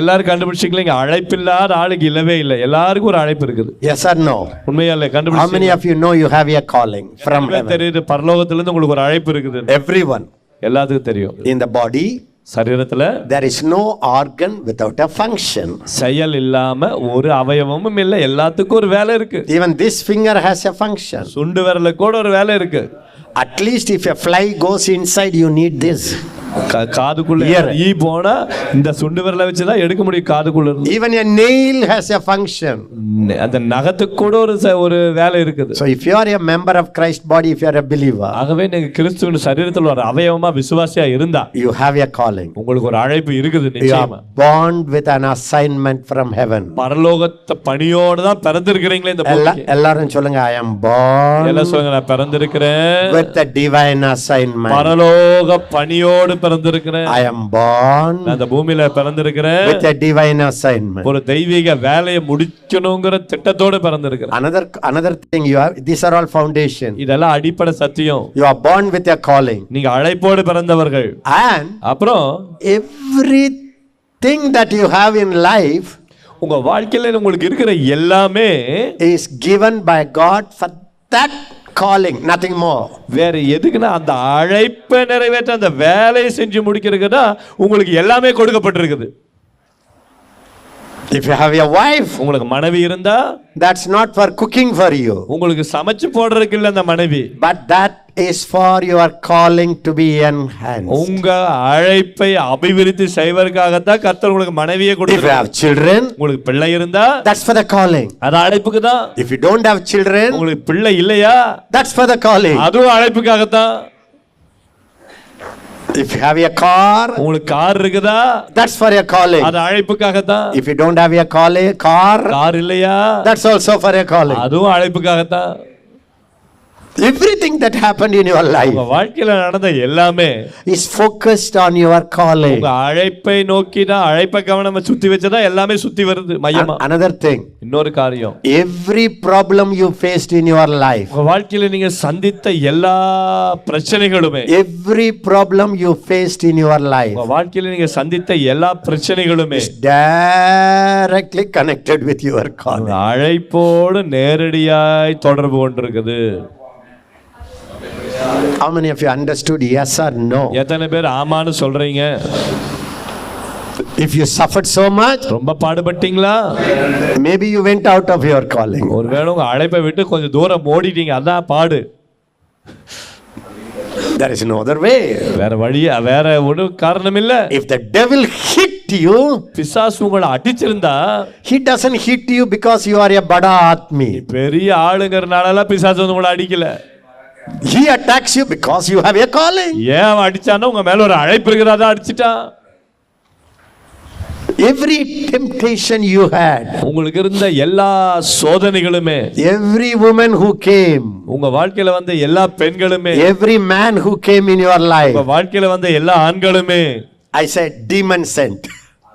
எல்லாரும் கண்டுபிடிச்சிங்களா? அழைப்பில்லாத ஆளுக்கு இல்லவே இல்லை. எல்லாருக்கும் ஒரு அழைப்பு இருக்குது. Yes or no? உண்மையா இல்லை? How many of you know you have a calling from heaven? தெரியுது, பரலோகத்திலிருந்து உங்களுக்கு ஒரு அழைப்பு இருக்குது. Everyone. எல்லாத்துக்கும் தெரியும். In the body, சரீரத்துல there is no organ without a function. செயல் இல்லாம ஒரு அவயவமும் இல்லை. எல்லாத்துக்கும் ஒரு வேலை இருக்கு. Even this finger has a function. சுண்டு விரலுக்கு கூட ஒரு வேலை இருக்கு. At least if a fly goes inside, you need this. காதுக்குள்ள ஈ போனா இந்த சுண்டு விரலை வச்சுதான் எடுக்க முடியும் காதுக்குள்ள இருந்து. Even a nail has a function. அந்த நகத்துக்கு கூட ஒரு வேலை இருக்குது. So if you are a member of Christ body, if you are a believer, ஆகவே நீங்க கிறிஸ்துவின் சரீரத்தில் ஒரு அவயவமா விசுவாசியா இருந்தா you have a calling. உங்களுக்கு ஒரு அழைப்பு இருக்குது. நிச்சயமா. You are born with an assignment from heaven. பரலோகத்து பணியோடு தான் பிறந்திருக்கிறீங்களே இந்த பூமிக்கு. எல்லாரும் சொல்லுங்க, I am born. எல்லாம் சொல்லுங்க, நான் பிறந்திருக்கிறேன் with a divine assignment. பரலோக பணியோடு பிறந்திருக்கிறேன். I am born. அந்த பூமியில பிறந்திருக்கிறேன் with a divine assignment. ஒரு தெய்வீக வேலையை முடிக்கணும்ங்கற திட்டத்தோட பிறந்திருக்கிறேன். Another thing you have, these are all foundation. இதெல்லாம் அடிப்படை சத்தியம். You are born with a calling. நீங்க அழைப்போடு பிறந்தவர்கள். And அப்புறம் everything that you have in life, உங்க வாழ்க்கையில உங்களுக்கு இருக்கிற எல்லாமே is given by God for that calling, nothing more. வேற எதுக்குன்னா அந்த அழைப்பை நிறைவேற்ற அந்த வேலையை செஞ்சு முடிக்கிறதுக்கு உங்களுக்கு எல்லாமே கொடுக்கப்பட்டிருக்குது. If you have a wife, உங்களுக்கு மனைவி இருந்தா, that's not for cooking for you. உங்களுக்கு சமைச்சு போடுறதுக்கு இல்ல அந்த மனைவி, but that is for your calling to be enhanced. உங்க அழைப்பை அபிவிருத்தி செய்வதற்காக தான் கர்த்தர் உங்களுக்கு மனைவியை கொடுக்கிறார். If you have children, உங்களுக்கு பிள்ளை இருந்தா, that's for the calling. அது அழைப்புக்கு தான். If you don't have children, உங்களுக்கு பிள்ளை இல்லையா, that's for the calling. அதுவும் அழைப்புக்காக தான். If you have a car, உங்களுக்கு கார் இருக்குதா, that's for a calling. அது அழைப்புக்காக தான். If you don't have a car இல்லையா, that's also for a calling. அதுவும் அழைப்புக்காக தான். Everything that happened in your life, உங்க வாழ்க்கையில நடந்த எல்லாமே is focused on your calling. உங்க அழைப்பை நோக்கி தான், அழைப்பை கவனமா சுத்தி வச்சதா எல்லாமே சுத்தி வருது மையமா. Another thing, இன்னொரு காரியம், every problem you faced in your life, உங்க வாழ்க்கையில நீங்க சந்தித்த எல்லா பிரச்சனைகளுமே, every problem you faced in your life, உங்க வாழ்க்கையில நீங்க சந்தித்த எல்லா பிரச்சனைகளுமே is directly connected with your calling. அழைப்போடு நேரடியாய் தொடர்பு கொண்டிருக்குது. How many of you understood yes or no? எத்தனை பேர் ஆமான்னு சொல்றீங்க? If you suffered so much, ரொம்ப பாடுபட்டீங்களா? maybe you went out of your calling. ஒருவேளை உங்க அழைப்பை விட்டு கொஞ்சம் தூரம் ஓடிட்டீங்க, அதான் பாடு. There is no other way. வேற வழி, வேற ஒரு காரணம் இல்ல. If the devil hit you, பிசாசு உங்களை அடிச்சிருந்தா, he doesn't hit you because you are a bada admi. பெரிய ஆளுங்கறனால பிசாசு உங்களை அடிக்கல. He attacks you because you have a calling. ஏன் அடிச்சானோ உங்க மேல ஒரு அழைப்பு இருக்குறதா அடிச்சிட்டான். Every temptation you had, உங்களுக்கு இருந்த எல்லா சோதனைகளுமே, every woman who came, உங்க வாழ்க்கையில வந்த எல்லா பெண்களுமே, every man who came in your life, உங்க வாழ்க்கையில வந்த எல்லா ஆண்களுமே, I said demon sent.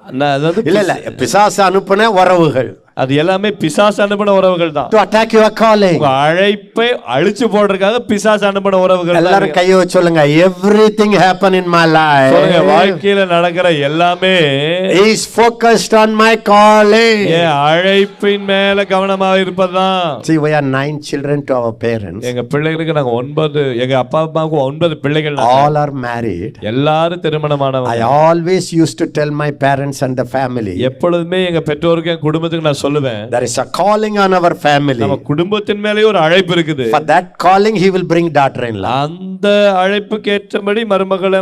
அதாவது இல்ல பிசாசு அனுப்புன உறவுகள், அது எல்லாமே பிசாசு அனுப்பின உறவுகள் தான். to attack your calling. உங்க அழைப்பை அழிச்சு போடுறதுக்காக பிசாசு அனுப்பின உறவுகள். எல்லாரும் கையை வச்சு சொல்லுங்க, everything happen in my life, சொல்லுங்க, வாழ்க்கையில நடக்கிற எல்லாமே is focused on my calling. என் அழைப்பின் மேல கவனமா இருப்பதுதான். See, we are 9 children to our parents. எங்க பிள்ளைகளுக்கு நாங்க 9, எங்க அப்பா அம்மாவுக்கு 9 பிள்ளைகள். All are married. எல்லாரும் திருமணமானவங்க. I always used to tell my parents and the family, எப்பொழுதுமே எங்க பெற்றோருக்கு, என் குடும்பத்துக்கு நான் சொல்லுவேன், there is a calling on our family. நம்ம குடும்பத்தின் மேலே ஒரு அழைப்பு இருக்குது. For that calling he will bring daughter-in-law. அந்த அழைப்புக்கு ஏற்றபடி மருமகளை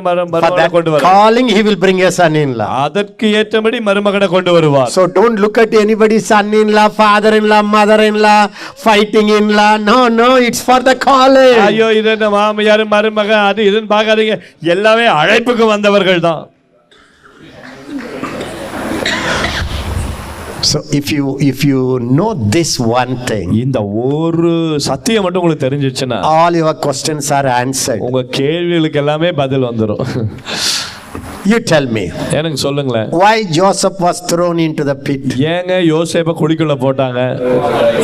கொண்டு வருவார். Calling he will bring a son-in-law. அதற்கு ஏற்றபடி மருமகனை கொண்டு வருவார். So don't look at anybody's son-in-law, father-in-law, mother-in-law, fighting-in-law. No, it's for the calling. ஐயோ, இது என்ன மாமியார் மருமகன் அது இதுன்னு பார்க்காதீங்க, எல்லாமே அழைப்புக்கு வந்தவர்கள் தான். So if you know this one thing, இந்த ஒரு சத்தியம் மட்டும் உங்களுக்கு தெரிஞ்சிச்சுன்னா, all your questions are answered. உங்க கேள்விகளுக்கு எல்லாமே பதில் வந்துரும். You tell me, எனக்கு சொல்லுங்களேன், why Joseph was thrown into the pit? ஏங்க யோசேப்பை குழிக்குள்ள போட்டாங்க?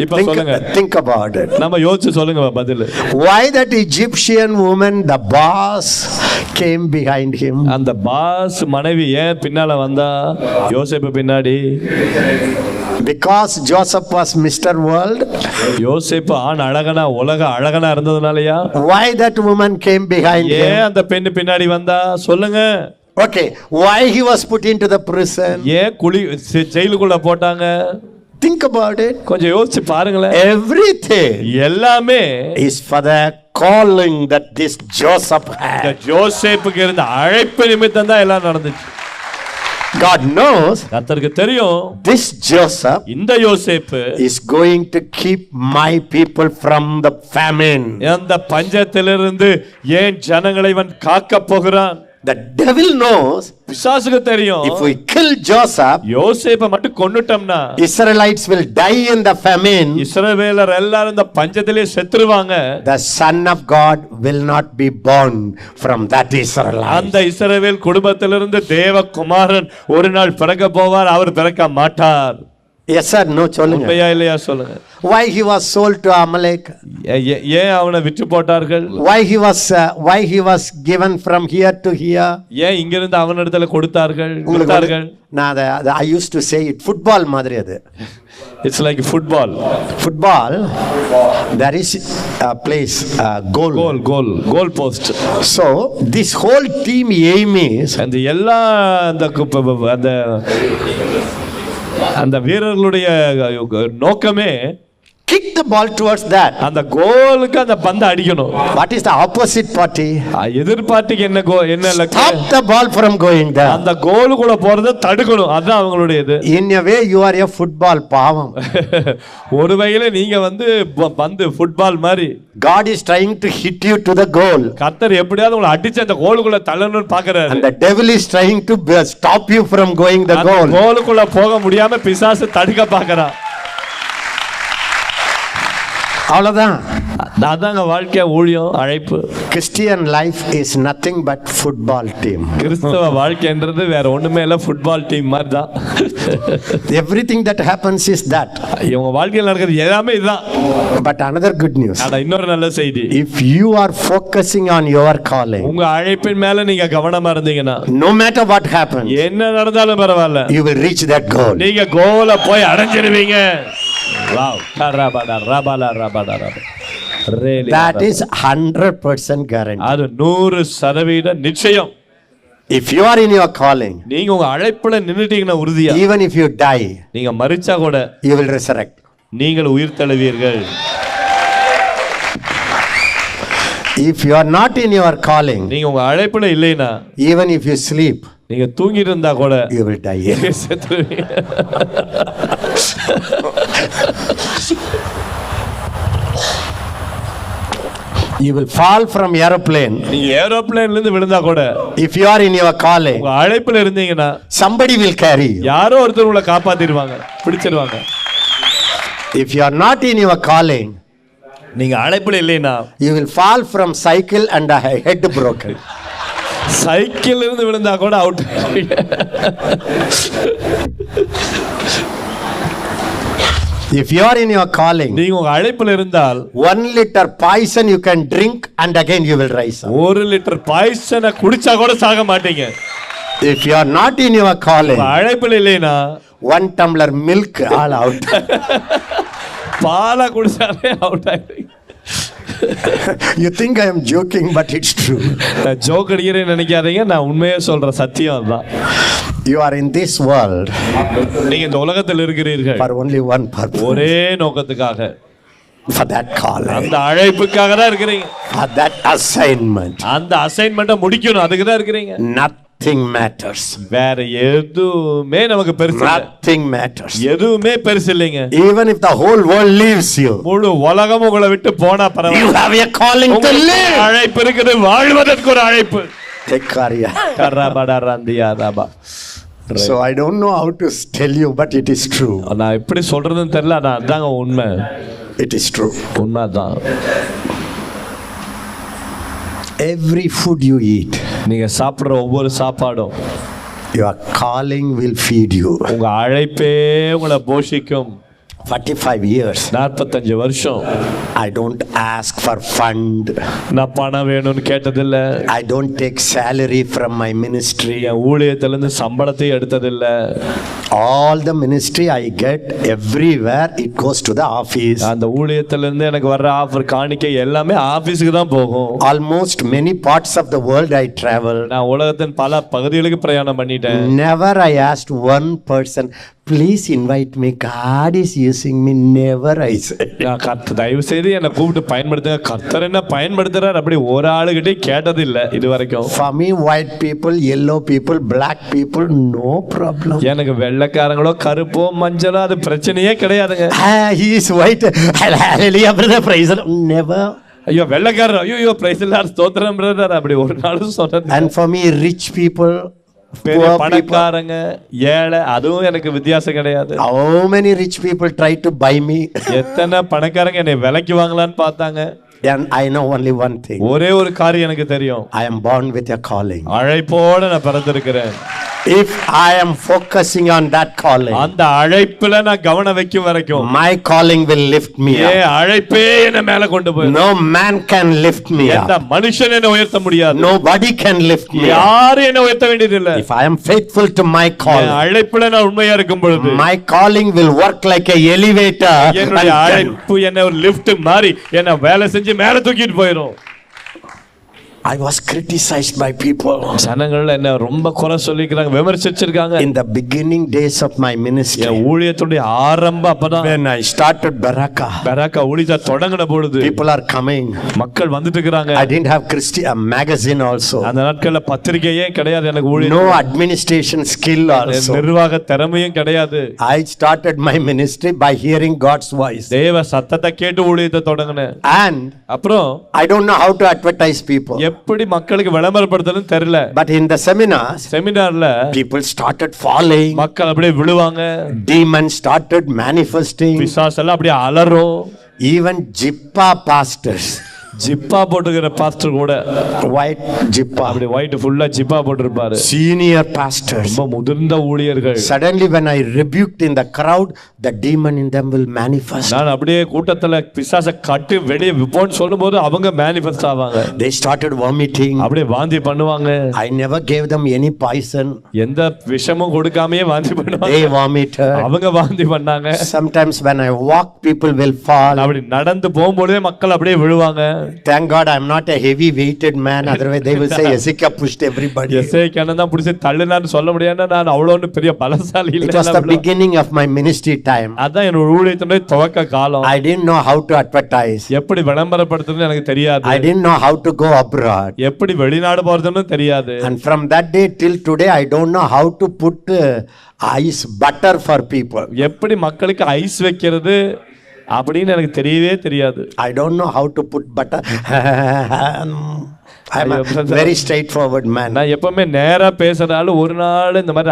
இப்ப சொல்லுங்க, think about it. நம்ம யோசிச்சு சொல்லுங்க பதில். Why that Egyptian woman, the boss, came behind him? அந்த பாஸ் மனைவி ஏன் பின்னால வந்தா யோசேப்பு பின்னாடி? Because Joseph was Mr. World? யோசேப்பு ஆண் அழகனா, உலக அழகனா இருந்ததுனாலயா? Why that woman came behind ஏன் him? அந்த பெண்ணு பின்னாடி வந்தா சொல்லுங்க. Okay, why he was put into the prison? ஏன் ஜெயிலுக்குள்ள போட்டாங்க? Think about it. கொஞ்சம் யோசிச்சு பாருங்களேன். Everything எல்லாமே is for the calling that this Joseph இந்த had. ஜோசேப்புக்கு இருந்த அழைப்பு நிமித்தம் தான் எல்லாம் நடந்துச்சு. God knows கர்த்தருக்கு தெரியும் this Joseph இந்த யோசேப்பு is going to keep my people from the famine. அந்த பஞ்சத்திலிருந்து ஏன் ஜனங்களை இவன் காக்க போகிறான்? The devil knows பிசாசுக்கு தெரியும் if we kill Joseph, யோசேப்பை மட்டும் கொன்னுட்டோம்னா Israelites will die in the famine. இஸ்ரவேலர் எல்லாரும் இந்த பஞ்சத்திலே செத்துருவாங்க. The Son of God will not be born from that Israelite. அந்த இஸ்ரவேல் குடும்பத்திலிருந்து தேவகுமாரன் ஒரு நாள் பிறக்க போவார், அவர் பிறக்க மாட்டார். Yes or no? சொல்லுங்க. உண்மையா இல்லையா சொல்லுங்க. Why he was sold to Amalek? ஏன் அவனை விற்று போட்டார்கள்? Why he was given from here to here? ஏன் இங்கிருந்து அவனிடத்துல கொடுத்தார்கள்? நான் I used to say it football மாதிரி அது. It's like football. Football, there is a place, goal post. So this whole team aim is அந்த எல்லா அந்த வீரர்களுடைய நோக்கமே kick the ball towards that. அந்த கோலுக்கு அந்த பந்தை அடிக்கணும். What is the opposite party? எதிர்பார்ட்டிக்கு என்ன Stop the ball from going there. அந்த கோலுக்குள்ள போறதை தடுக்கணும். அதான் அவங்களுடையது. In a way you are a football பாவம். ஒரு வகையில நீங்க பந்து ஃபுட்பால் மாதிரி. God is trying to hit you to the goal. கர்த்தர் எப்படியாவது உங்களை அடிச்சு அந்த கோலுக்குள்ள தள்ளணும்னு பார்க்கறாரு. And the devil is trying to stop you from going the goal. கோலுக்குள்ள போக முடியாம பிசாசு தடுக்க பார்க்கறான். அவ்வளவுதான். அதாங்க வாழ்க்கை, ஊழியம், அழைப்பு. Christian life is nothing but football team. கிறிஸ்தவ வாழ்க்கைன்றது வேற ஒண்ணுமே இல்ல, ஃபுட்பால் டீம் மாதிரி தான். Everything that happens is that. இவங்க வாழ்க்கையில் நடக்கிறது எல்லாமே இதுதான். But another good news. அட இன்னொரு நல்ல செய்தி. If you are focusing on your calling, உங்க அழைப்பின் மேல நீங்க கவனமா இருந்தீங்கன்னா, no matter what happens, என்ன நடந்தாலும் பரவாயில்ல, you will reach that goal. நீங்க கோலை போய் அடைஞ்சிருவீங்க. Wow. Rabada. That is 100% guarantee. அது 100% நிச்சயம். If you are in your calling, நீங்க உங்க அழைப்புல நின்னுட்டீங்கன்னா உறுதியா, even if you die, நீங்க மரிச்சா கூட you will resurrect. நீங்கள் உயிர் தழுவீர்கள். If you are not in your calling, நீங்க உங்க அழைப்புல இல்லைனா, even if you sleep, நீங்க தூங்கி இருந்தா கூட you will die. You will fall from airplane. நீங்க ஏரோப்ளேன்ல இருந்து விழுந்தா கூட, if you are in your calling, உங்க அழைப்புல இருந்தீங்கன்னா somebody will carry you. யாரோ ஒருத்தர் உங்களை காப்பாத்திடுவாங்க, பிடிச்சிடுவாங்க. If you are not in your calling, நீங்க அழைப்புல இல்லைனா, you will fall from cycle and a head broken. Cycle இருந்து விழுந்தா கூட out. If you are in your calling, நீங்க உங்க அழைப்புல இருந்தால் 1 liter poison you can drink and again you will rise up. 1 litre பாய்சனை குடிச்சா கூட சாக மாட்டீங்க. If you are not in your calling, அழைப்புல இல்லைனா 1 tumbler milk all out. பாலை குடிச்சாலே அவுட் ஆயிடுவீங்க. You think I am joking, but it's true. நான் joke அடிக்கிறேன்னு நினைக்காதீங்க, நான் உண்மையே சொல்ற சத்தியம் அதுதான். You are in this world நீங்க இந்த உலகத்தில் இருக்கிறீர்கள் for only one purpose. ஒரே நோக்கத்துக்காக, For that calling, அந்த அழைப்புக்காக தான் இருக்கிறீங்க. for that assignment. அந்த அசைன்மெண்ட்டை முடிக்கணும், அதுக்கு தான் இருக்கிறீங்க. Nothing matters. வேற எதுவுமே நமக்கு பெருசு இல்ல. Nothing matters. எதுவுமே பெருசு இல்லைங்க. Even if the whole world leaves you, முழு உலகம் உங்களை விட்டு போனா you பரவாயில்லை. have a calling to உங்களுக்கு live. அழைப்பு இருக்குது, வாழ்வதற்கு ஒரு அழைப்பு. Take care. கரபடரந்தியாதபா. So I don't know how to tell you, but it is true. நான் எப்படி சொல்றதுன்னு தெரியல, நான் அதாங்க உண்மை. It is true. உண்மைதான். Every food you eat, நீங்க சாப்பிடுற ஒவ்வொரு சாப்பாடும், your calling will feed you. உங்க அழைப்பே உங்களை போஷிக்கும். 45 years. 45 வருஷம் I don't ask for fund. நான் பணம் வேணும்னு கேட்டதில்ல. I don't take salary from my ministry. என் ஊழியத்துல இருந்து சம்பளத்தை எடுத்ததில்ல. All the ministry I get everywhere, it goes to the office. அந்த ஊழியத்துல இருந்து எனக்கு வர்ற ஆஃபர் காணிக்கை எல்லாமே ஆபீஸ்க்கு தான் போகும். Almost many parts of the world I travel. நான் உலகத்தின் பல பகுதிகளுக்கு பிரயாணம் பண்ணிட்டேன். Never I asked one person, please invite me, God is using me. Never I said. நான் தயவு செய்து என்னை கூப்பிட்டு பயன்படுத்துங்க, கர்த்தர் என்ன பயன்படுத்துறார் அப்படி ஒரு ஆளுகிட்டே கேட்டது இல்ல இது வரைக்கும். For me, white people, yellow people, black people, no problem. எனக்கு வெள்ளைக்காரங்களோ கருப்போ மஞ்சளோ அது பிரச்சனையே கிடையாதுங்க. He is white. Hallelujah, brother, praise the Lord. Never. ஐயோ வெள்ளைக்காரர் ஐயோ பிரைஸ் எல்லாம் ஸ்தோத்திரம் பிரதர் அப்படி ஒரு நாளும் சொன்னது. And for me, rich people, பெரிய பணக்காரங்க ஏழை அதுவும் எனக்கு வித்தியாசம் கிடையாது. how many rich people try to buy me? எத்தனை பணக்காரங்க என்னை விலைக்கு வாங்கலான்னு பார்த்தாங்க. And I know only one thing. ஒரே ஒரு காரியம் எனக்கு தெரியும். I am born with a calling. அழைப்போட நான் பிறந்திருக்கிறேன். If I am focusing on that calling, அந்த அழைப்புல நான் கவனம் வைக்கும் வரைக்கும் my calling will lift me up. அழைப்பே என்ன மேல கொண்டு போய். No man can lift me எந்த up. மனுஷன் என்ன உயர்த்த முடியாது. Nobody can lift me up. யாரும் என்ன உயர்த்த வேண்டியதில்லை. If I am faithful to my calling, அழைப்புல நான் உண்மையா இருக்கும் பொழுது my calling will work like a elevator. என்னுடைய அழைப்பு என்ன ஒரு லிஃப்ட் மாதிரி என்ன வேலை செஞ்சு மேல தூக்கிட்டு போயிடும். I was criticized by people. ஜனங்கள் என்ன ரொம்ப குறை சொல்லிக்கிறாங்க, விமர்சிச்சிருக்காங்க. In the beginning days of my ministry, என் ஊழியத்துடைய ஆரம்பம் அப்பதான். when I started பராக்கா ஊழியத்தை தொடங்கின பொழுது people are coming. மக்கள் வந்துட்டு இருக்காங்க. I didn't have a magazine also. அந்த நாட்கள்ல பத்திரிகையே கிடையாது எனக்கு ஊழியம். No administration skill also. நிர்வாக திறமையும் கிடையாது. I started my ministry by hearing God's voice. தேவ சத்தத்தை கேட்டு ஊழியத்தை தொடங்கினேன். And அப்புறம் I don't know how to advertise people. எப்படி மக்களுக்கு விளம்பரப்படுத்தணும் தெரியல. But in the seminars, செமினார்ல people started falling. மக்கள் அப்படியே விழுவாங்க. Demons started manifesting. பிசாசு எல்லாம் அப்படியே அலறும். Even jippa pastors, ஜிப்பா போட்டுக்கிற பாஸ்டர் கூட white jippa, அப்படி ஒயிட் ஃபுல்லா ஜிப்பா போட்டிருப்பாரு. senior pastors. ரொம்ப முதிர்ந்த ஊழியர்கள். Suddenly when I rebuked in the crowd, the demon in them will manifest. நான் அப்படியே கூட்டத்துல பிசாசை கட்டி வெளியே விப்போன்னு சொல்லும்போது அவங்க மேனிஃபெஸ்ட் ஆவாங்க. They started vomiting. அப்படியே வாந்தி பண்ணுவாங்க. I never gave them any poison. எந்த விஷமும் கொடுக்காமயே வாந்தி பண்ணுவாங்க. They vomited. அவங்க வாந்தி பண்ணாங்க. Sometimes when I walk, people will fall. அப்படி நடந்து போகும்போதே மக்கள் அப்படியே விழுவாங்க. Thank God I'm not a heavy weighted man, otherwise they will say Ezekiel pushed everybody. எசேக்கியா தான் புடிச்சு தள்ளினான்னு சொல்ல முடியாது. நான் அவ்வளவு பெரிய பலசாலி இல்ல. It was the beginning of my ministry time. அதான் என்னோட ஊழியத்துடைய துவக்க காலம். I didn't know how to advertise. எப்படி விளம்பரப்படுத்துறது எனக்கு தெரியாது. I didn't know how to go abroad. எப்படி வெளிநாடு போறதுன்னு தெரியாது. And from that day till today I don't know how to put ice butter for people. எப்படி மக்களுக்கு ஐஸ் வைக்கிறது அப்படின்னு எனக்கு தெரியவே தெரியாது. I don't know how to put butter. I'm a very straightforward man. நான் எப்பவுமே நேரா பேசுறால ஒரு நாள் இந்த மாதிரி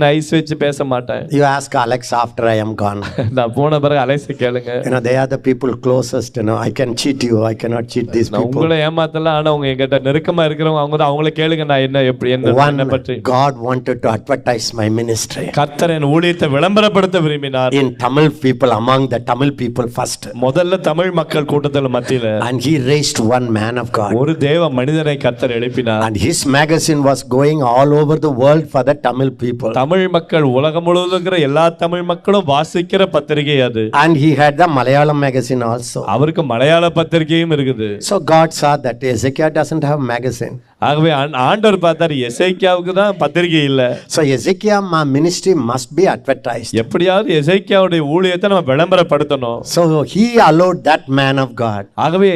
ஐஸ் வச்சு பேச மாட்டேன். You ask Alex after I am gone. நான் போன பிறகு அலைஸை கேளுங்க. They are the people closest. I can cheat you. I cannot cheat these people. உங்களை ஏமாத்தலாம். ஆனா உங்க என்கிட்ட நெருக்கமா இருக்கிறவங்க அவங்க அவங்கள கேளுங்க. நான் என்ன எப்படி என்ன பற்றி. God wanted to advertise my ministry. கர்த்தர் என் ஊழியத்தை விளம்பரப்படுத்த விரும்பினார். In Tamil people, among the Tamil people first. முதல்ல தமிழ் மக்கள் கூட்டத்துல மத்தியில. And he raised one man of God. ஒரு தேவ மனிதனை கர்த்தர் எழுப்பினார். And his magazine was going all over the world for the Tamil people. Tamil மக்கள் உலகம் முழுவதும் இருக்கிற எல்லா தமிழ் மக்களும் வாசிக்கிற பத்திரிகை அது. And he had the Malayalam magazine also. அவருக்கு மலையாள பத்திரிகையும் இருக்குது. So God saw that Ezekiel doesn't have magazine. ஆகவே ஆண்டவர் பார்த்தார் எசேக்கியாவுக்கு தான் பத்திரிகை இல்ல. So Ezekiel ministry must be advertised. எப்படியாவது எசேக்கியாவுடைய ஊழியத்தை நம்ம விளம்பரப்படுத்தணும். So he allowed that man of God. ஆகவே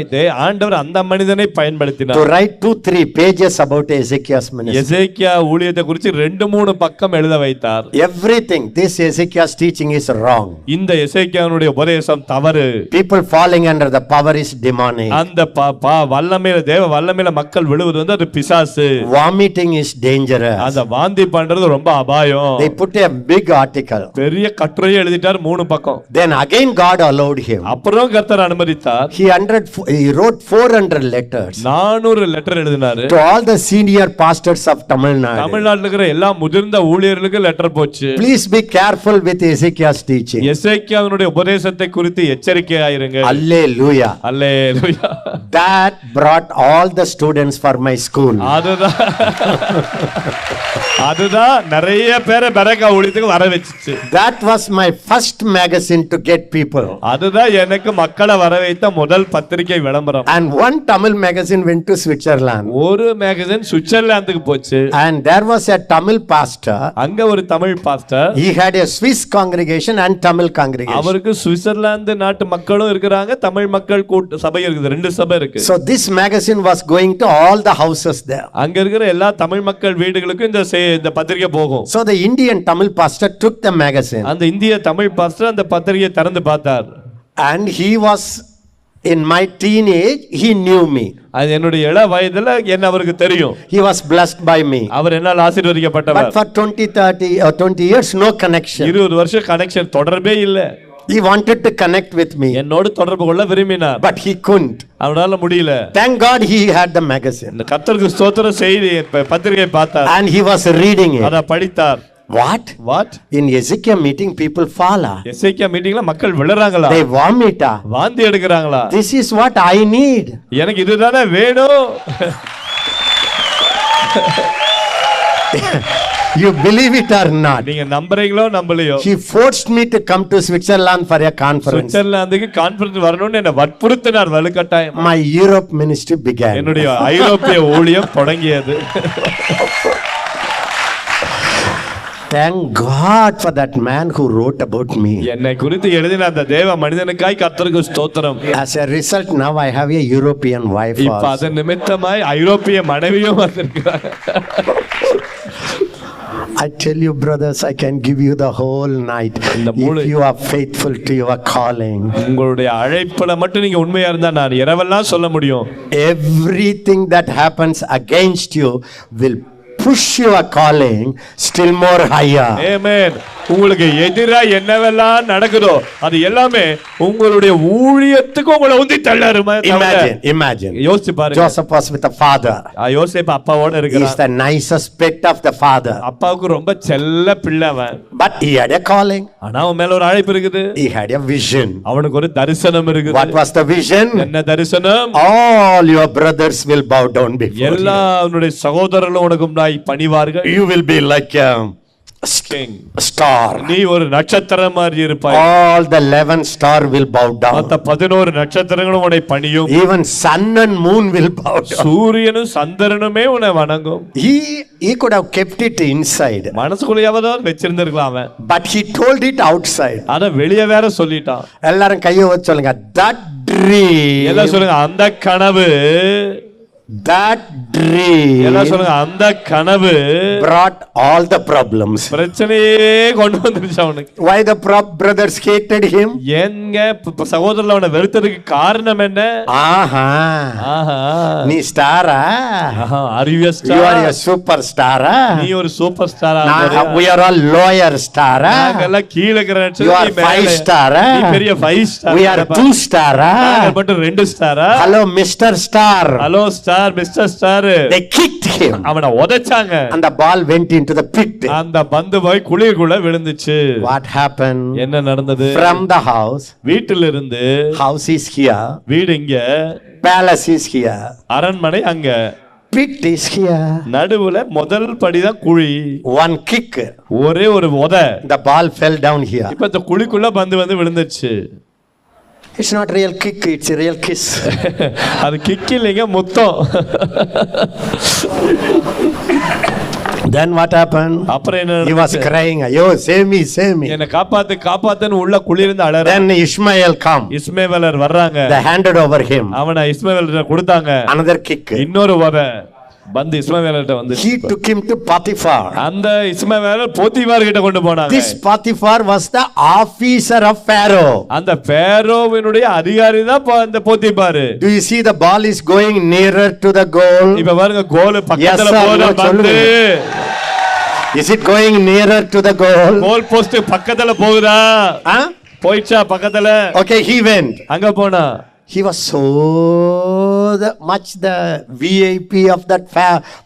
ஆண்டவர் அந்த மனிதனை பயன்படுத்தினார். To write 2-3 pages about Ezekiel's ministry. எசேக்கியா ஊழியத்தை குறித்து 2-3 பக்கம் எழுத வைத்தார். Everything this Ezekiel's teaching is wrong. இந்த எசேக்கியாவுடைய உபதேசம் தவறு. People falling under the power is demonic. அந்த வல்லமையில தேவ வல்லமையில மக்கள் விழுவது வந்து அது பிசாசு. Vomiting is dangerous. அந்த வாந்தி பண்றது ரொம்ப அபாயம். They put a big article. பெரிய கட்டுரையை எழுதிட்டார் 3 பக்கம். Then again God allowed him. அப்புறம் கர்த்தர் அனுமதித்தார். He wrote 400 letters 400 லெட்டர் எழுதினாரு. to all the senior pastors of Tamil Nadu. தமிழ்நாட்டுல இருக்கிற எல்லா முதிர்ந்த ஊழியர்களுக்கு லெட்டர் போச்சு. Please be careful with Ezekiel's teaching. எசேக்கியாவினுடைய உபதேசத்தை குறித்து எச்சரிக்கையாயிருங்க. Hallelujah. Hallelujah. That brought all the students for my school. அதுதான் நிறைய பேரை பெரக்கா ஊழியத்துக்கு வர வச்சிச்சு. That was my first magazine to get people. அதுதான் எனக்கு மக்களை வர வைத்த முதல் பத்திரிகை விளம்பரம். And one Tamil magazine went to Switzerland. ஒரு மேகசின் சுவிட்சர்லாந்துக்கு போச்சு. And there was a Tamil pastor. அங்க ஒரு Tamil pastor. He had a Swiss congregation and Tamil congregation. அவருக்கு சுவிட்சர்லாந்து நாட்டு மக்களும் இருக்கிறாங்க, தமிழ் மக்கள் சபை இருக்குது, 2 சபை இருக்கு. So this magazine was going to all the houses there. அங்க இருக்கிற எல்லா தமிழ் மக்கள் வீடுகளுக்கும் இந்த பத்திரிகை போகும். So the Indian Tamil pastor took the magazine. அந்த இந்திய தமிழ் பாஸ்டர் அந்த பத்திரிகையை திறந்து பார்த்தார். And he was in my teenage, he knew me. அது என்னுடைய இள வயதுல என்ன அவருக்கு தெரியும். He was blessed by me. அவர் என்னால் ஆசீர்வதிக்கப்பட்டவர். But for 20 years no connection. 20 வருஷம் கனெக்ஷன் தொடர்பே இல்ல. He wanted to connect with me. என்னோடு தொடர்பு கொள்ள விரும்பினார். But he couldn't. அவரால முடியல. Thank God he had the magazine. இந்த கர்த்தருக்கு ஸ்தோத்திரம், செய்தி பத்திரிகை பார்த்தார். And he was reading it. அத படித்தார். What? In Ezekiel meeting people fall. எசேக்கியா மீட்டிங்ல மக்கள் விழறாங்களா? They vomit. வாந்தி எடுக்கறாங்களா? This is what I need. எனக்கு இதுதானே வேணும். You believe it or not? நீங்க நம்புறீங்களோ நம்பலையோ, He forced me to come to Switzerland for a conference. சுவிட்சர்லாந்துக்கு கான்ஃபரன்ஸ் வரணும்னு என்ன வற்புறுத்தினார் வலுக்கட்டாயம். My Europe ministry began. என்னுடைய ஐரோப்பிய ஊழியம் தொடங்கியது. Thank God for that man who wrote about me. என்னை குறித்து எழுதின அந்த தேவ மனிதனுக்காய் கர்த்தருக்கு ஸ்தோத்திரம். As a result, now I have a European wife இப்ப also. அதன் நிமித்தமாய் ஐரோப்பிய மனைவியும் வந்திருக்கிறார். I tell you, brothers, I can give you the whole night if you are faithful to your calling. உங்களுடைய அழைப்புல மட்டும் நீங்க உண்மையா இருந்தா நான் இரவெல்லாம் சொல்ல முடியும். Everything that happens against you will push your calling still more higher. Amen. உங்களுக்கு எதிரா என்னவெல்லாம் நடக்குதோ அது எல்லாமே உங்களுடைய ஊழியத்துக்கு உங்களை உந்தி தள்ளாருமா. Imagine. யோசிச்சு பாருங்க. Joseph was with the father. யோசேப்பு அப்பாவோட He is இருக்கிறான். the nicest pet of the father. அப்பாவுக்கு ரொம்ப செல்ல பிள்ளை அவன். But he had a calling. ஆனா அவன் மேல ஒரு அழைப்பு இருக்குது. He had a vision. அவனுக்கு ஒரு தரிசனம் இருக்குது. What was the vision? என்ன தரிசனம்? All your brothers will bow down before you. எல்லா உன்னுடைய சகோதரர்களும் உனக்கு முன்னாடி பணிவார்கள். You will be like a star. நீ ஒரு நட்சத்திரம் மாதிரி இருப்பாய். All the 11 star will bow down. மத்த 11 நட்சத்திரங்களும் உன்னை பணியும். Even sun and moon will bow down. சூரியனும் சந்திரனுமே உன்னை வணங்கும். He could have kept it inside. மனசுக்குள்ளேயாவது வச்சிருந்திருக்கலாம் அவன். But he told it outside. அத வெளியே வேற சொல்லிட்டான். எல்லாரும் கையை வச்சு சொல்லுங்க. That dream. எல்லாம் சொல்லுங்க அந்த கனவு. That dream. எல்லாம் சொல்லுங்க அந்த கனவு brought all the problems. பிரச்சனையே கொண்டு வந்துருச்சு அவனுக்கு. Why the brothers hated him? ஏங்க சகோதரர்கள் அவனை வெறுத்ததுக்கு காரணம் என்ன? ஆஹா நீ ஸ்டாரா? Are you a star? You are a superstar. நீ ஒரு super ஸ்டாரா? We are all lower star. நாங்கெல்லாம் கீழ இருக்கிறோம். You are 5 star. நீ பெரிய 5 star. We are 2 star. நாங்க மட்டும் 2 ஸ்டாரா? Hello Mr. Star. Hello Star, Mr. Star. They kicked him. அவனை உதைச்சாங்க. And the ball went into the pit. அந்த பந்து போய் குழிக்குள்ள விழுந்துச்சு. What happened? என்ன நடந்தது? From the house. வீட்டில இருந்து. House is here. வீடு இங்க. Palace is here. அரண்மனை அங்க. Pit is here. நடுவுல முதல் படிதான் குழி. One kick. ஒரே ஒரு உதை. The ball fell down here. இப்ப இந்த குழிக்குள்ள பந்து வந்து விழுந்துச்சு. It's not real kick, it's a real kiss. அது கிக் இல்லைங்க, முத்தம். Then what happened? அப்புறம் என்ன? He was crying, "Ayo, save me, save me." என்ன காப்பாத்துன்னு உள்ள குளிர்ந்து அலற. Then Ishmael come. இஸ்மவேலர் வர்றாங்க. They handed over him. அவனை இஸ்மவேலர் கொடுத்தாங்க. Another kick. இன்னொரு உதை. வந்து இஸ்மவேலர்ட்ட வந்து He took him to Potiphar. அந்த இஸ்மவேலர் போத்திபார் கிட்ட கொண்டு போனாங்க. This Potiphar was the officer of Pharaoh. அந்த பேரோவினுடைய அதிகாரி தான் அந்த Potiphar. Do you see the ball is going nearer to the goal? இப்ப பாருங்க கோல் பக்கத்துல போற பந்து. Is it going nearer to the goal? Goal post பக்கத்துல போகுதா? போயிச்சா பக்கத்துல? Okay, he went. அங்க போனா. He was so much the VIP of that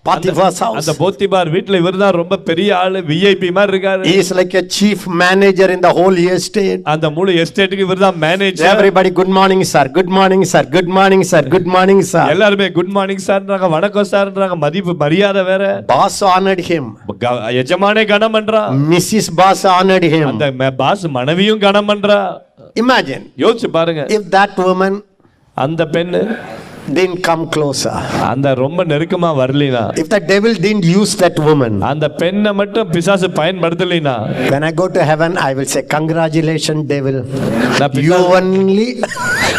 Potiphar's house. அந்த போத்திபார் வீட்ல இவர்தான் ரொம்ப பெரிய ஆளு, VIP மாதிரி இருக்காரு. He is like a chief manager in the whole estate. அந்த முழு எஸ்டேட்டுக்கு இவர்தான் manager. Everybody good morning sir, good morning sir, good morning sir, good morning sir. எல்லாரும் குட் மார்னிங் சார்ன்றாங்க, வணக்கம் சார்ன்றாங்க, மதிப்பு மரியாதை வேற. Boss honored him. எஜமானே கனம் பண்றா. Mrs. Boss honored him. அந்த பாஸ் மனைவியும் கனம் பண்றா. Imagine. யோசிச்சு பாருங்க. If that woman அந்த பெண்ணு didn't come closer, அந்த ரொம்ப நெருக்கமா வரலினா, if the devil didn't use that woman, அந்த பெண்ணை மட்டும் பிசாசு பயன்படுத்தலினா, when I go to heaven I will say congratulations devil, you only.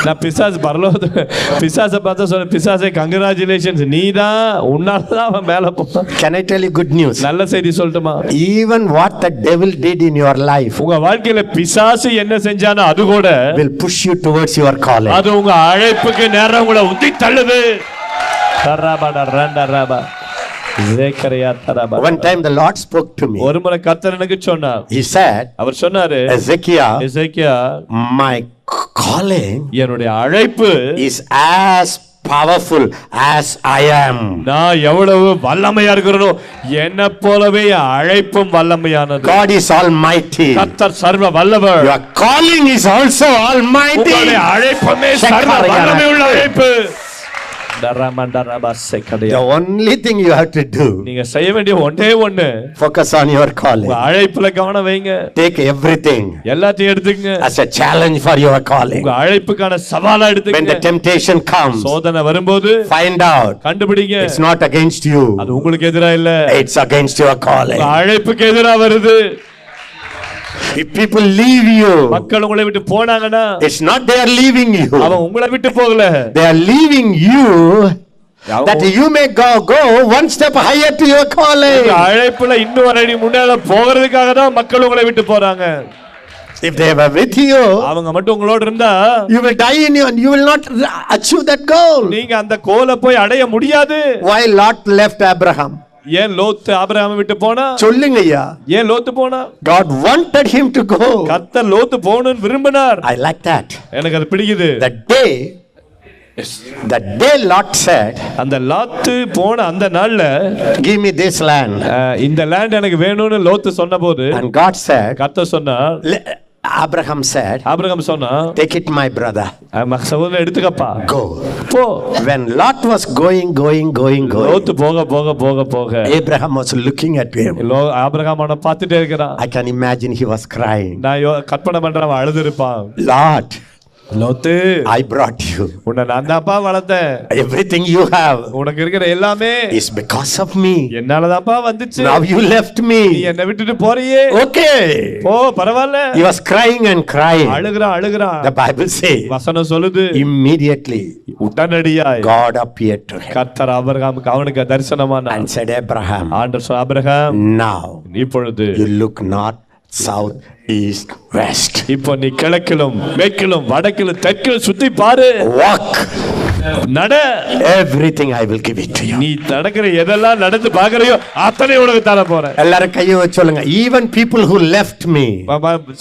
நான் பிசாசு பரலோக பிசாசை பார்த்தா சொல்ல, பிசாசே கங்க்ராச்சுலேஷன்ஸ், நீதான் உன்னாலதான் அவன் மேல போனான். Can I tell you good news? நல்ல செய்தி சொல்லட்டுமா? Even what the devil did in your life, உங்க வாழ்க்கையில பிசாசு என்ன செஞ்சானோ அது கூட will push you towards your calling. அது உங்க அழைப்புக்கு நேரா உங்களை உந்தி தள்ளுது. தரபாடா ரண்டரபா ஜேக்கரியா தரபா. One time the Lord spoke to me. ஒரு முறை கர்த்தர் எனக்கு சொன்னார். He said, அவர் சொன்னாரு, எசேக்கியா, my calling என்னுடைய அழைப்பு is as powerful as I am. நான் எவ்வளவு வல்லமையா இருக்கிறனோ என்ன போலவே அழைப்பும் வல்லமையானது. God is almighty. கர்த்தர் சர்வ வல்லவர். Your calling is also almighty. உங்களுடைய அழைப்புமே சர்வ வல்லமை உள்ள அழைப்பு. The only thing you have to do, நீங்க செய்ய வேண்டிய ஒன்றே ஒண்ணு, focus on your calling. உங்க அழைப்புல கவனம் வைங்க. Take everything எல்லாத்தையும் எடுத்துங்க as a challenge for your calling. உங்க அழைப்புக்கான சவாலா எடுத்துங்க. When the temptation comes, சோதனை வரும்போது find out கண்டுபிடிங்க, it's not against you, அது உங்களுக்கு எதிரா இல்ல, it's against your calling. உங்க அழைப்புக்கு எதிரா வருது. If people leave you, மக்கள் உங்களை விட்டு போனாங்கன்னா, it's not they are leaving you, அவன் உங்களை விட்டு போகல, they are leaving you that you may go one step higher to your calling. அழைப்புல இன்னும் ஒரு அடி முன்னால போகிறதுக்காக தான் மக்கள் உங்களை விட்டு போறாங்க. If they were with you, அவங்க மட்டும் உங்களோட இருந்தா, you will die in you and you will not achieve that goal. நீங்க அந்த கோலை போய் அடைய முடியாது. Why Lot left Abraham? ஏன் லோத் ஆபிரகாமை விட்டு போனா? சொல்லுங்க ஐயா. ஏன் லோத் போனா? God wanted him to go. கர்த்தர் லோத் போகணும்னு விரும்பினார். I like that. எனக்கு அது பிடிக்குது. The day Lot said, அந்த லாத்து போன அந்த நாள்ல, give me this land, இந்த லேண்ட் எனக்கு வேணும்னு லோத் சொன்னபோது, and God said, கர்த்தர் சொன்னார், Abraham said, ஆபிரகாம் சொன்னா, take it my brother, சகோதரன் எடுத்துக்கப்பா, go. போ. When Lot was going, Lot போக Abraham was looking at him. Abraham அவனை பார்த்துட்டே இருக்கிறான். I can imagine he was crying. நான் கற்பனை பண்றேன், அவன் அழுது இருப்பான். Lot, Lot, I brought you. உன்னை நான் தான்ப்பா வளர்த்தேன். Everything you have உனக்கு இருக்கிற எல்லாமே is because of me. என்னாலதான்ப்பா வந்துச்சு. Now you left me. நீ என்னை விட்டுட்டு போறியே. Okay. போ, பரவாயில்ல. He was crying and crying. அழுகிறான். The Bible says, வசனம் சொல்லுது, immediately உடனடியாய் God appeared to him. கர்த்தர் ஆபிரகாமுக்கு அவனுக்கு தரிசனமானார். And said, Abraham, ஆண்டவர் சொன்னார், ஆபிரகாம், now இப்பொழுது you look north, south, east, west. இப்போ நீ கிழக்கிலும் மேற்கிலும் வடக்கிலும் தெற்கிலும் சுத்தி பாரு. Walk. நட. Everything I will give it to you. நீ நடக்கிற எதெல்லாம் நடந்து பாக்குறியோ அத்தனை உனக்கு தர போறேன். எல்லாரும் கையை வச்சு சொல்லுங்க. Even people who left me.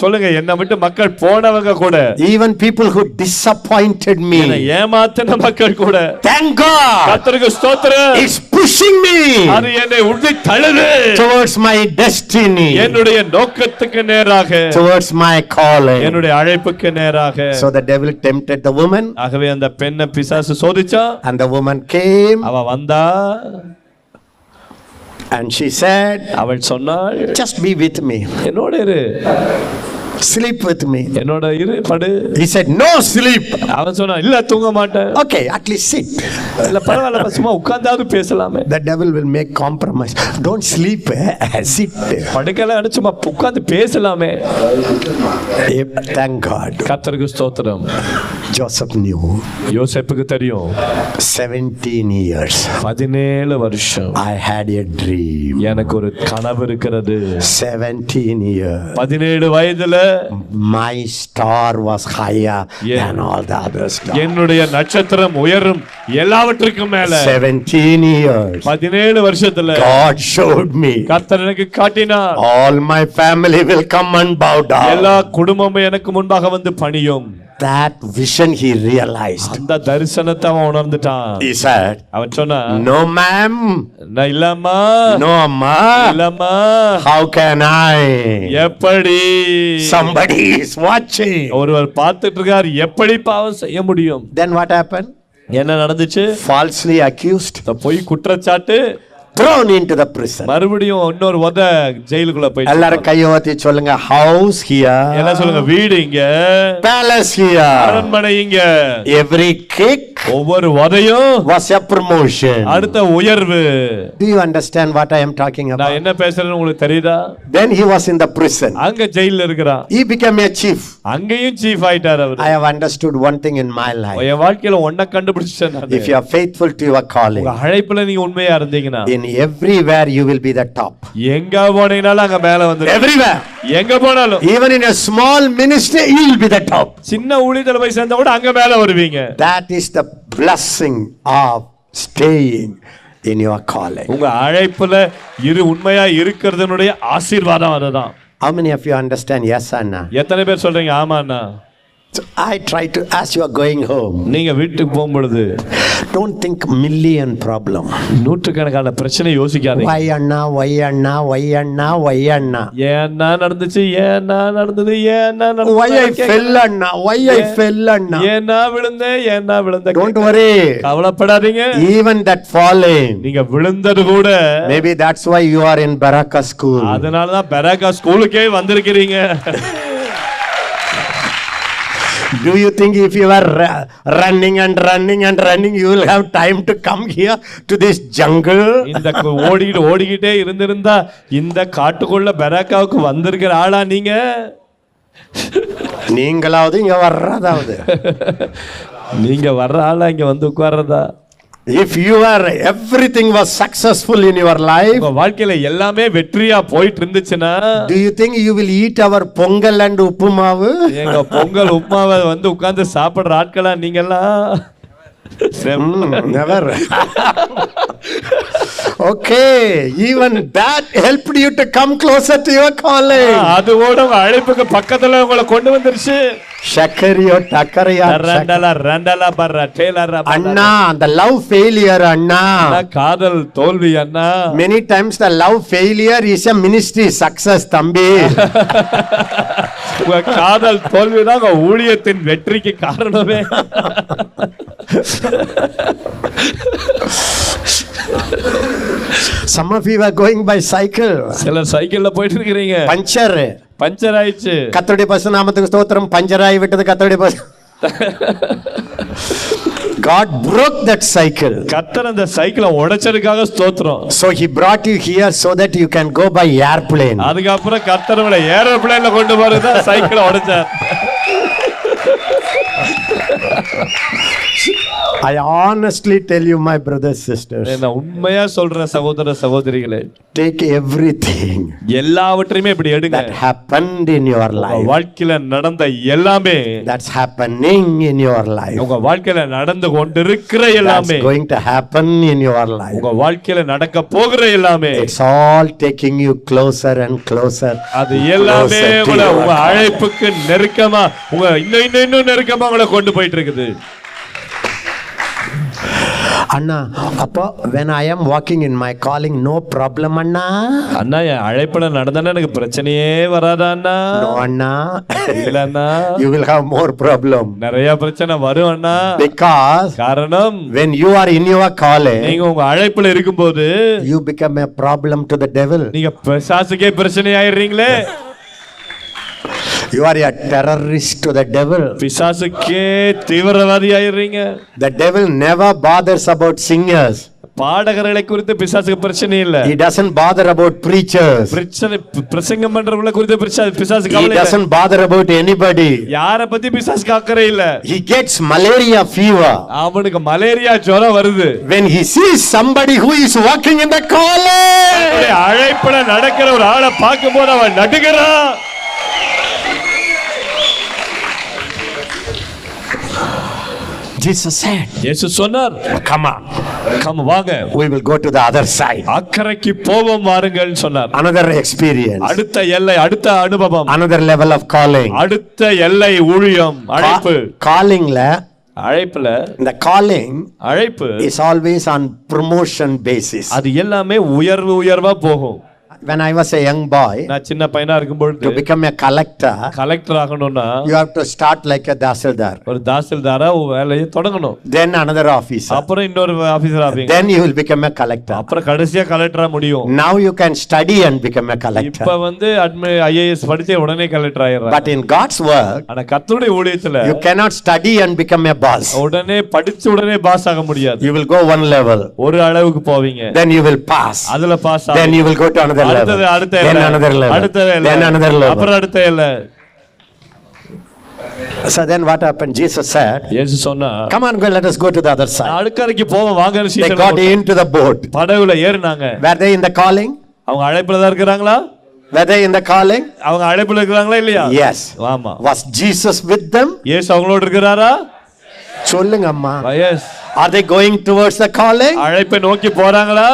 சொல்லுங்க, என்னை விட்டு மக்கள் போனவங்க கூட. Even people who disappointed me. ஏமாத்தின மக்கள் கூட. Thank God. கர்த்தருக்கு ஸ்தோத்திரம். It's pushing me. அது என்னை உந்தி தள்ளுது. Towards my destiny. என்னுடைய நோக்கத்துக்கு நேராக. Towards my calling. என்னுடைய அழைப்புக்கு நேராக. So the devil tempted the woman. ஆகவே அந்த பெண்ணை பிசாசு சோதிச்சா. And the woman came. அவ வந்தா. And she said, அவள் சொன்னாள், just be with me. என்னோட இரு. Sleep with me. என்னோட இரு படு. He said, no sleep. அவன் சொன்னான் இல்ல தூங்க மாட்டேன். Okay, at least sit. இல்ல பரவாயில்ல சும்மா உட்கார்ந்தாவது பேசலாமே. The devil will make compromise. Don't sleep, sit. படுக்கல சும்மா உட்கார்ந்து பேசலாமே. Thank God. கர்த்தருக்கு ஸ்தோத்திரம். Joseph knew. யோசேப்புக்கு தெரியும். 17 years. 17 வருஷம். I had a dream. எனக்கு ஒரு கனவு இருக்கிறது. 17 years. 17 வயதுல my star was higher than all the other stars. என்னுடைய நட்சத்திரம் உயரும் எல்லாவற்றுக்கும் மேல. 17 years. 17 வருஷத்துல God showed me. கர்த்தர் எனக்கு காட்டினார். All my family will come and bow down. எல்லா குடும்பமும் எனக்கு முன்பாக வந்து பணியும். That vision he realized. அந்த தரிசனத்தை அவன் உணர்ந்துட்டான். He said, அவன் சொன்னான், no ma'am. நான் இல்லம்மா. No amma. இல்லம்மா. How can I? எப்படி? Somebody is watching. ஒருவர் பார்த்துட்டு இருக்கார், எப்படி பாவம் செய்ய முடியும்? Then what happened? என்ன நடந்துச்சு? Falsely accused. போய் குற்றச்சாட்டு, thrown into the prison. மறுபடியும் இன்னொரு ஜெயிலுக்குள்ள போய். எல்லாரும் கையோத்தி சொல்லுங்க, house here. எல்லாம் சொல்லுங்க, வீடு இங்க, palace here, அரண்மனை இங்க. Every kick, ஒவ்வொரு உதையும் was a promotion. அடுத்த உயர்வு. Do you understand what I am talking about? நான் என்ன பேசுறேன்னு உங்களுக்கு தெரியுதா? Then he was in the prison. அங்க ஜெயில்ல இருக்கிறான். He became a chief. அங்கேயும் சீஃப் ஆயிட்டார் அவர். I have understood one thing in my life. என் வாழ்க்கையில ஒன்ன கண்டுபிடிச்சேன் நான். If you are faithful to your calling, உங்க அழைப்புல நீங்க உண்மையா இருந்தீங்கன்னா, in everywhere you will be the top. எங்க போனீங்கனாலும் அங்க மேல வந்து. Everywhere. எங்க போனாலும். Even in a small ministry you will be the top. சின்ன ஊழியத்துல போய் சேர்ந்தா கூட அங்க மேல வருவீங்க. That is the blessing of staying in your calling. உங்க அழைப்புல உண்மையா இருக்கிறதுனுடைய ஆசீர்வாதம் அதுதான். How many of you understand? Yes or no? எத்தனை பேர் சொல்றீங்க ஆமா அண்ணா? So I try to, as you are going home, நீங்க வீட்டுக்கு போகும்பொழுது don't think million problem. நூற்றுக்கணக்கான பிரச்சனை யோசிக்காதீங்க. Why Anna, why Anna, why Anna, why அண்ணா, ஏன்னா நடந்துச்சு, ஏன்னா நடந்தது, ஏன்னா நடந்தது, why I fell Anna, why I fell அண்ணா, ஏன்னா விழுந்தேன், ஏன்னா விழுந்தேன். Don't worry. கவலைப்படாதீங்க. Even that falling, நீங்க விழுந்தது கூட, maybe that's why you are in Baraka school. அதனால தான் பெராக்கா ஸ்கூலுக்கே வந்திருக்கீங்க. Do you think if you are running and running and running, you will have time to come here to this jungle? இந்த ஓடிக்கிட்டே இருந்திருந்தா இந்த காட்டுக்குள்ள பெராக்காவுக்கு வந்திருக்கிற ஆளா நீங்க? நீங்களாவது இங்க வர்றதாவது. நீங்க வர்ற ஆளா இங்க வந்து உட்கார்றதா? If you are, everything was successful in your life, உங்க வாழ்க்கையில எல்லாமே வெற்றியா போயிட்டு இருந்துச்சுன்னா, do you think you will eat our pongal and uppumavu? எங்க பொங்கல் உப்புமாவை வந்து உட்கார்ந்து சாப்பிடுற ஆட்களா நீங்கெல்லாம்? Never. Okay, even that helped you to come closer to your calling. அதுவோட உங்க அழைப்புக்கு பக்கத்துல உங்களை கொண்டு வந்துருச்சு. Shakariyo takariya ரண்டலா பர்ற டேலர் அண்ணா, the love failure அண்ணா, காதல் தோல்வி அண்ணா. Many times the love failure is a ministry success தம்பி. உங்க காதல் தோல்விதான் உங்க ஊழியத்தின் வெற்றிக்கு காரணமே. Some of you are going by cycle. சில சைக்கிள்ல போயிட்டு இருக்கீங்க. பஞ்சர் ஆயிடுச்சு. கர்த்தருடைய பரிசுத்த நாமத்துக்கு ஸ்தோத்திரம். பஞ்சர் ஆகி விட்டது கர்த்தருடைய பரிசு. God broke that cycle. கர்த்தர் அந்த சைக்கிளை உடைச்சதுக்காக ஸ்தோத்திரம். So he brought you here so that you can go by airplane. அதுக்கு அப்புறம் கர்த்தர் உங்களை ஏரோப்ளேன்ல கொண்டு போறதா சைக்கிளை உடைச்சார். I honestly tell you, my brothers sisters, நான் உண்மையா சொல்றேன் சகோதர சகோதரிகளே, take everything எல்லாவற்றையுமே இப்படி எடுங்க. that happened in your life, வாழ்க்கையில நடந்த எல்லாமே, that's happening in your life, உங்க வாழ்க்கையில நடந்து கொண்டிருக்கிற எல்லாமே, that's going to happen in your life, உங்க வாழ்க்கையில நடக்க போகிற எல்லாமே, it's all taking you closer and closer. அது எல்லாமே உங்க அழைப்புக்கு நெருக்கமா, உங்க இன்னும் நெருக்கமா உங்களை கொண்டு போயிட்டு இருக்குது. அண்ணா, அப்போ when I am walking in my calling, no problem அண்ணா. அண்ணா, என் அழைப்புல நடந்தா எனக்கு பிரச்சனையே வராதா அண்ணா? No அண்ணா. இல்ல அண்ணா, you will have more problem. நிறைய பிரச்சனை வரும் அண்ணா. Because காரணம், when you are in your calling, நீங்க உங்க அழைப்புல இருக்கும்போது you become a problem to the devil. நீங்க பிசாசுக்கே பிரச்சனை ஆயிடுறீங்களே. You are a terrorist to the devil. பிசாசுக்கே தீவிரவாதி ஆயிடுறீங்க. The devil never bothers about singers. பாடகர்களை குறித்து பிசாசுக்கு பிரச்சனை இல்ல. He doesn't bother about preachers. பிரசங்கம் பண்றவங்கள குறித்து பிசாசு He கவலை இல்ல. doesn't bother about anybody. யாரை பத்தி பிசாசுக்கு அக்கறை இல்ல. He gets malaria fever அவனுக்கு மலேரியா ஜுரம் வருது when he sees somebody who is walking in the calling. அவனுடைய அழைப்புல நடக்கிற ஒரு ஆளை பார்க்கும்போது அவன் நடுகிறான். Jesus said, இயேசு சொன்னார், come on, வாங்க, we will go to the other side. அக்கறைக்கு போவோம் வாருங்கள் சொன்னார். Another experience, அடுத்த எல்லை, அடுத்த அனுபவம், another level of calling. அடுத்த எல்லை ஊழியம், அழைப்பு. Callingல, அழைப்புல, இந்த calling அழைப்பு is always on promotion basis. அது எல்லாமே உயர்வா போகும். When I was a young boy, நான் சின்ன பையனா இருக்கும்போது to become a collector, collector ஆகணும்னா you have to start like a tahsildar. ஒரு தாசில்தாரா வேலையை தொடங்கணும். Then another officer. அப்புறம் இன்னொரு ஆபீசர் ஆவீங்க. Then you will become a collector. அப்புறம் கடைசியா கலெக்டரா முடியும். Now you can study and become a collector. இப்ப வந்து IAS படிச்சே உடனே கலெக்டர் ஆயிடுறாங்க. But in God's work, ஆனா கர்த்தருடைய ஊழியத்துல you cannot study and become a boss. உடனே படிச்சு உடனே பாஸ் ஆக முடியாது. You will go one level. ஒரு அளவுக்கு போவீங்க. Then you will pass. அதுல பாஸ் ஆவீங்க. Then you will go to another level. அடுத்த Then another level. Then another level. அப்புறம் அடுத்த எல்லை. So then what happened? Jesus said, இயேசு சொன்னா, come on, let us go to the other side. அடுக்கரைக்கு போவோம் வாங்க. They got into the boat. படகுல ஏறினாங்க. Were they in the calling? அவங்க அழைப்புல தான் இருக்காங்களா? Were they in the calling? அவங்க அழைப்புல இருக்காங்களா இல்லையா? Yes. ஆமா. Was Jesus with them? இயேசு அவங்களோட இருக்கிறாரா? சொல்லுங்க அம்மா. Yes. Are they going towards the calling? அழைப்பை நோக்கி போறாங்களா?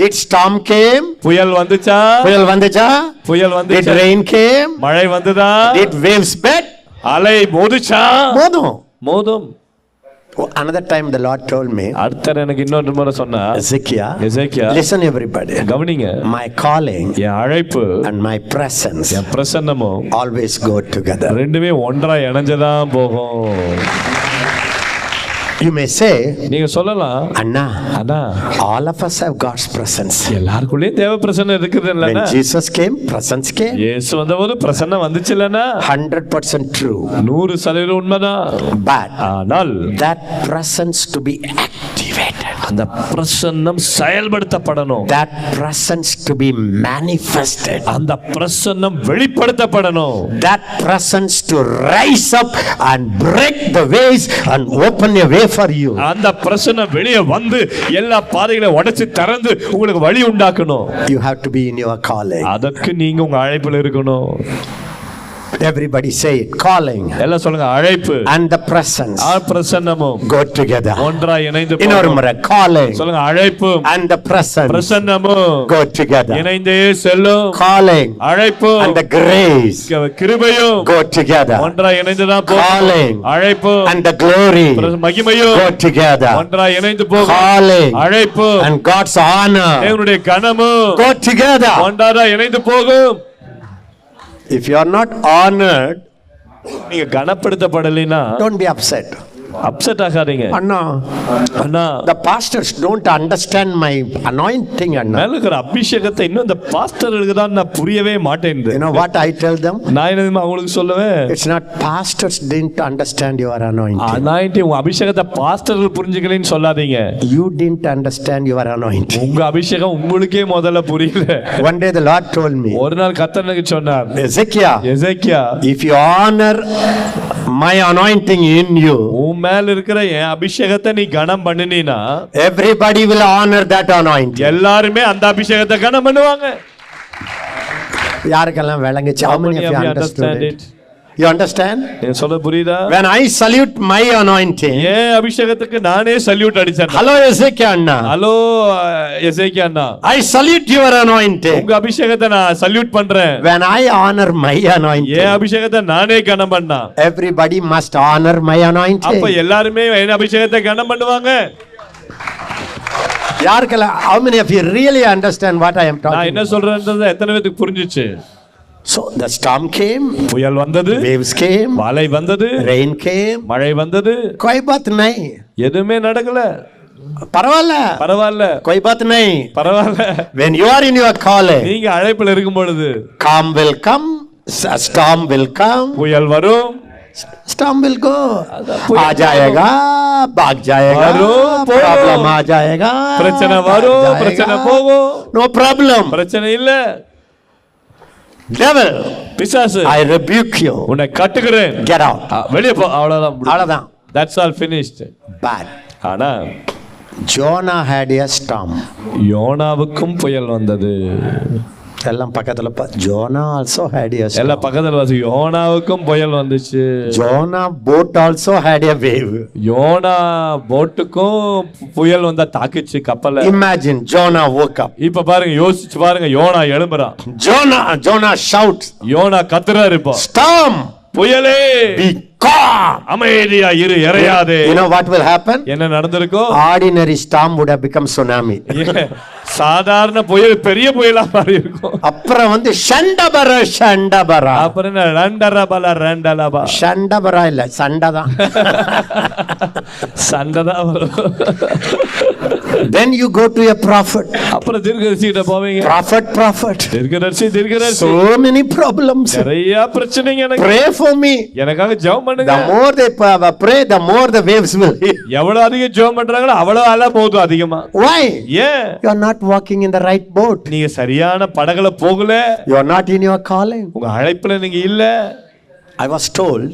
Did storm came? புயல் வந்துச்சா? புயல் வந்துச்சா? புயல் வந்துச்சா? Did rain came? மழை வந்ததா? Did waves beat? அலை மோதுச்சா? மோதும். Another time the Lord told me, அடுத்த எனக்கு இன்னொரு முறை சொன்னா, எசேக்கியா, listen everybody, கவனிங்க, my calling என் அழைப்பு and my presence, N பிரசன்னமும் always go together. ரெண்டுமே ஒன்றா இணைஞ்சதான் போகும். You may say, நீங்க சொல்லலாம், அண்ணா, all of us have God's presence. எல்லாருக்குள்ளேயும் தேவ பிரசன்னம் இருக்குது இல்லனா? When Jesus came, presence came. இயேசு வந்தபோது பிரசன்னம் வந்துச்சு இல்லனா? 100% true. 100% உண்மைதான். But ஆனால் that presence to be activated, அந்த பிரசன்னம் செயல்படுத்தப்படணும். that presence to be manifested, அந்த பிரசன்னம் வெளிப்படுத்தப்படணும். that presence to rise up and break the ways and open a way for you. அந்த பிரசன்னம் வெளியே வந்து எல்லா பாதைகளை உடைச்சு திறந்து உங்களுக்கு வழி உண்டாக்கணும். You have to be in your calling. அதற்கு நீங்க உங்க அழைப்புல இருக்கணும். Everybody say it. Calling எல்லாம் சொல்லுங்க, அழைப்பு and the presence பிரசன்னமும் go together. ஒன்றா இணைந்து இன்னொரு முறை, calling சொல்லுங்க, அழைப்பு and the presence பிரசன்னமும் go together. இணைந்தே செல்லும். Calling அழைப்பு and the grace கிருபையும் go together. ஒன்றா இணைந்துதான் போகும். Calling அழைப்பு and the glory மகிமையும் go together. ஒன்றா இணைந்து போகும். Calling அழைப்பு and God's honor தேவனுடைய கனமும் go together. ஒன்றா இணைந்து போகும். If you are not honored, நீங்க கனப்படுத்தப்படலைனா don't be upset. அப்செட் ஆகாதீங்க. அண்ணா, the pastors don't understand my anointing. மேல இருக்கிற அபிஷேகத்தை இன்னும் இந்த பாஸ்டர்களுக்கு தான் நான் புரியவே மாட்டேன். You know what I tell them? நான் என்ன அவங்களுக்கு சொல்லுவேன், it's not pastors didn't understand your anointing. உங்க அபிஷேகத்தை பாஸ்டர்கள் புரிஞ்சுக்கலன்னு சொல்லாதீங்க. You didn't understand your anointing. உங்க அபிஷேகம் உங்களுக்கே முதல்ல புரியல. One day the Lord told me, ஒரு நாள் கர்த்தர் எனக்கு சொன்னார், எசேக்கியா, if you honor my anointing in you, மேல இருக்கிற என் அபிஷேகத்தை நீ கனம் பண்ணினா, everybody will honor that anointing. எல்லாரும் அந்த அபிஷேகத்தை கனம் பண்ணுவாங்க. யாருக்கெல்லாம் விளங்குச்சு? How many of you understood it? You understand? நீங்க சொல்ல புரியுதா? When I salute my anointing, என் அபிஷேகத்துக்கு நானே சல்யூட் அடிச்சேன். Hello Hezekiah Anna, hello Hezekiah Anna, I salute your anointing. உங்க அபிஷேகத்தை நான் சல்யூட் பண்றேன். When I honor my anointing, என் அபிஷேகத்தை நானே கனம் பண்ணா, everybody must honor my anointing. அப்ப எல்லாரும் என் அபிஷேகத்தை கனம் பண்ணுவாங்க. யாருக்கெல்லாம்? How many of you really understand what I am talking? நான் என்ன சொல்றேன்றது எத்தனை பேருக்கு புரிஞ்சிச்சு? So the storm came, புயல் வந்தது, waves came, மழை வந்தது, rain came, மழை வந்தது, कोई बात नहीं, எதுவுமே நடக்கல. பரவாயில்ல, कोई बात नहीं, பரவாயில்ல. when you are in your calling, நீங்க அழைப்புல இருக்கும் பொழுது calm will come, storm will come, புயல் வரும், storm will go. புயல் आ जाएगा, भाग जाएगा, வரும், போகும். problem आ जाएगा, பிரச்சனை வரும், जाएगा. பிரச்சனை போகும், No problem. பிரச்சனை இல்ல. Devil, பிசாசு, I rebuke you. உன்னை கட்டுகிறேன், Get out. வெளியே போ, அவ்வளவுதான். அவ்வளவுதான். That's all finished. Bad. ஆனா Jonah had a storm. யோனாவுக்கும் புயல் வந்தது. எல்லாம் பக்கத்துல Jonah also had a storm. எல்லாம் பக்கத்துல வாசி. யோனாவுக்கும் புயல் வந்துச்சு. Jonah boat also had a wave. யோனா போட்டுக்கும் புயல் வந்தா தாக்குச்சு கப்பலை. Imagine Jonah woke up. இப்ப பாருங்க, யோசிச்சு பாருங்க, யோனா எழும்புறான். Jonah shouts, யோனா கத்துறாரு இப்போ, storm, புயலே be calm. அமைதியா இரு, இறையாதே. You know what will happen? என்ன நடந்திருக்கும்? Ordinary storm would have become tsunami. சாதாரண புயல் பெரிய புயலா மாறி இருக்கும். அப்புறம் வந்து ஷண்டபரா. அப்புறம் என்ன, ரெண்டலபா. ஷண்டபரா இல்ல, சண்டதான். சண்டைதான் வரும். Then you go to a prophet. அப்புறம் தீர்க்கதரிசிகிட்ட போவீங்க. Prophet. தீர்க்கதரிசி. So many problems. நிறைய பிரச்சனைங்க எனக்கு. Pray for me. எனக்காக ஜெபம் பண்ணுங்க. The more they pray, the more the waves will hit. எவ்வளவு அதிகம் ஜெபம் பண்றாங்களோ அவ்வளவு அலை போகுது அதிகமா. Why? ஏன்? You are not walking in the right boat. நீங்க சரியான படகுல போகல. You are not in your calling. உங்க அழைப்புல நீங்க இல்ல. I was told,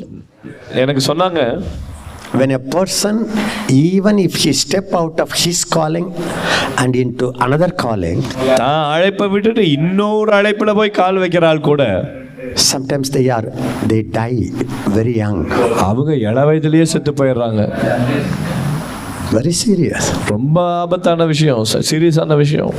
எனக்கு சொன்னாங்க, when a person, even if he step out of his calling and into another calling, நான் அழைப்பை விட்டுட்டு இன்னொரு அழைப்புல போய் கால் வைக்கிற ஆள் கூட sometimes they die very young. அவங்க இள வயதிலேயே செத்து போயிடுறாங்க. Very serious. ரொம்ப ஆபத்தான விஷயம், சீரியஸான விஷயம்.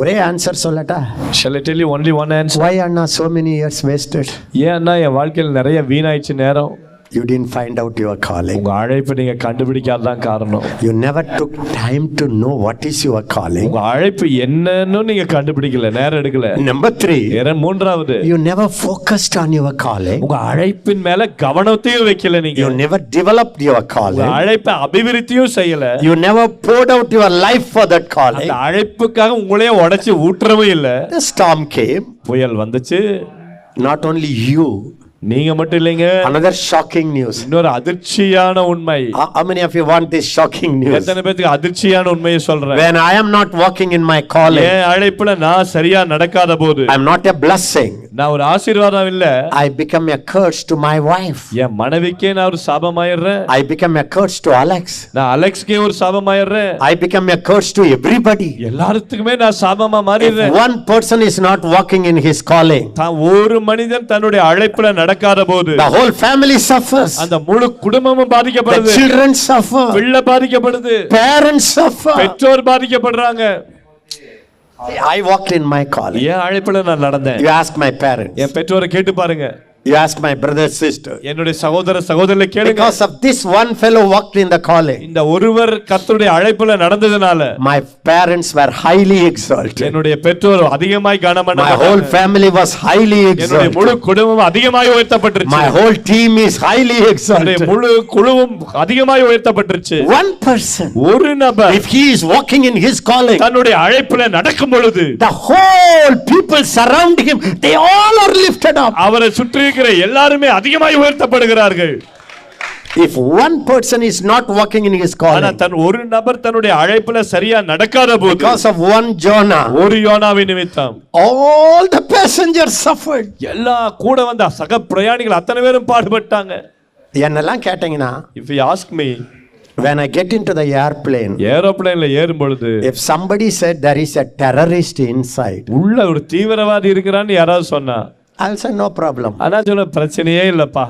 ஒரே ஆன்சர் சொல்லட்டா? Shall I tell you only one answer? Why are not so many years wasted? ஏன் அண்ணா என் வாழ்க்கையில் நிறைய வீணாயிடுச்சு நேரம்? You didn't find out your calling. உங்க அழைப்பை நீங்க கண்டுபிடிக்காததான் காரணம். You never took time to know what is your calling. உங்க அழைப்பு என்னன்னு நீங்க கண்டுபிடிக்கல, நேரம் எடுக்கல. Number 3, மூன்றாவது, you never focused on your calling. உங்க அழைப்பின் மேல கவனத்தையும் வைக்கல நீங்க. You never developed your calling. உங்க அழைப்பை அபிவிருத்தியும் செய்யல. You never poured out your life for that calling. அந்த அழைப்புக்காக உங்களையே உடைச்சு ஊற்றவும் இல்ல. The storm came. புயல் வந்துச்சு. Not only you. நீங்க மட்டும் இல்லைங்க. Another shocking news. இன்னொரு அதிர்ச்சியான உண்மை. How many of you want this shocking news? எத்தனை பேருக்கு அதிர்ச்சியான உண்மையை சொல்றேன்? When I am not walking in my calling, என் அழைப்புல நான் சரியா நடக்காத போது, I am not a blessing. நான் ஒரு ஆசீர்வாதம் இல்ல, I become a curse to my wife. என் மனைவிக்கே நான் ஒரு சாபமாயிடுறேன். I become a curse to Alex. நான் அலெக்ஸ்க்கே ஒரு சாபமாயிடுறேன். I become a curse to everybody. எல்லாத்துக்குமே நான் சாபமா மாறிடுறேன். If one person is not walking in his calling, தான் ஒரு மனிதன் தன்னுடைய அழைப்புல நடக்காத போது, the whole family suffers. அந்த முழு குடும்பமும் The பாதிக்கப்படுது. children suffer. பிள்ளை பாதிக்கப்படுது. Parents suffer. பெற்றோர் பாதிக்கப்படுறாங்க. I walked in my calling. என் அழைப்புல நான் நடந்தேன். You ask my parents. என் பெற்றோரை கேட்டு பாருங்க. You ask my brother, sister. என்னுடைய சகோதரர்களை கேளுங்க. Because of this one fellow walked in the calling, இந்த ஒருவர் கர்த்தருடைய அழைப்புல நடந்ததனால my parents were highly exalted. என்னுடைய பெற்றோர் அதிகமாய் My கனமண்ணப்பட்டாங்க. whole family was highly என்னுடைய முழு exalted. குடும்பம் அதிகமாய் உயர்த்தப்பட்டிருச்சு. My whole team is highly என்னுடைய exalted. முழு குழுவும் அதிகமாய் உயர்த்தப்பட்டிருச்சு. One person, ஒரு நபர் if he is walking in his calling, தன்னுடைய அழைப்புல நடக்கும் பொழுது the whole people surround him, they all are lifted up. அவரை சுற்றி இருக்கிற எல்லாருமே அதிகமாய் உயர்த்தப்படுகிறார்கள். If one person is not walking in his ஆனா calling, தன் ஒரு நபர் தன்னுடைய அழைப்புல சரியா நடக்காத போது, because of one Jonah, ஒரு யோனாவின் நிமித்தம் all the passengers suffered. எல்லா கூட வந்த சக பிரயாணிகள் அத்தனை பேரும் பாடுபட்டாங்க. என்னெல்லாம் கேட்டீங்கன்னா, If you ask me, when I get into the airplane, ஏரோப்ளேன்ல ஏறும் பொழுது if somebody said there is a terrorist inside, உள்ள ஒரு தீவிரவாதி இருக்கிறான்னு யாராவது சொன்னா, I'll say no problem. ஆனா சொல்ல பிரச்சனையே இல்லப்பா,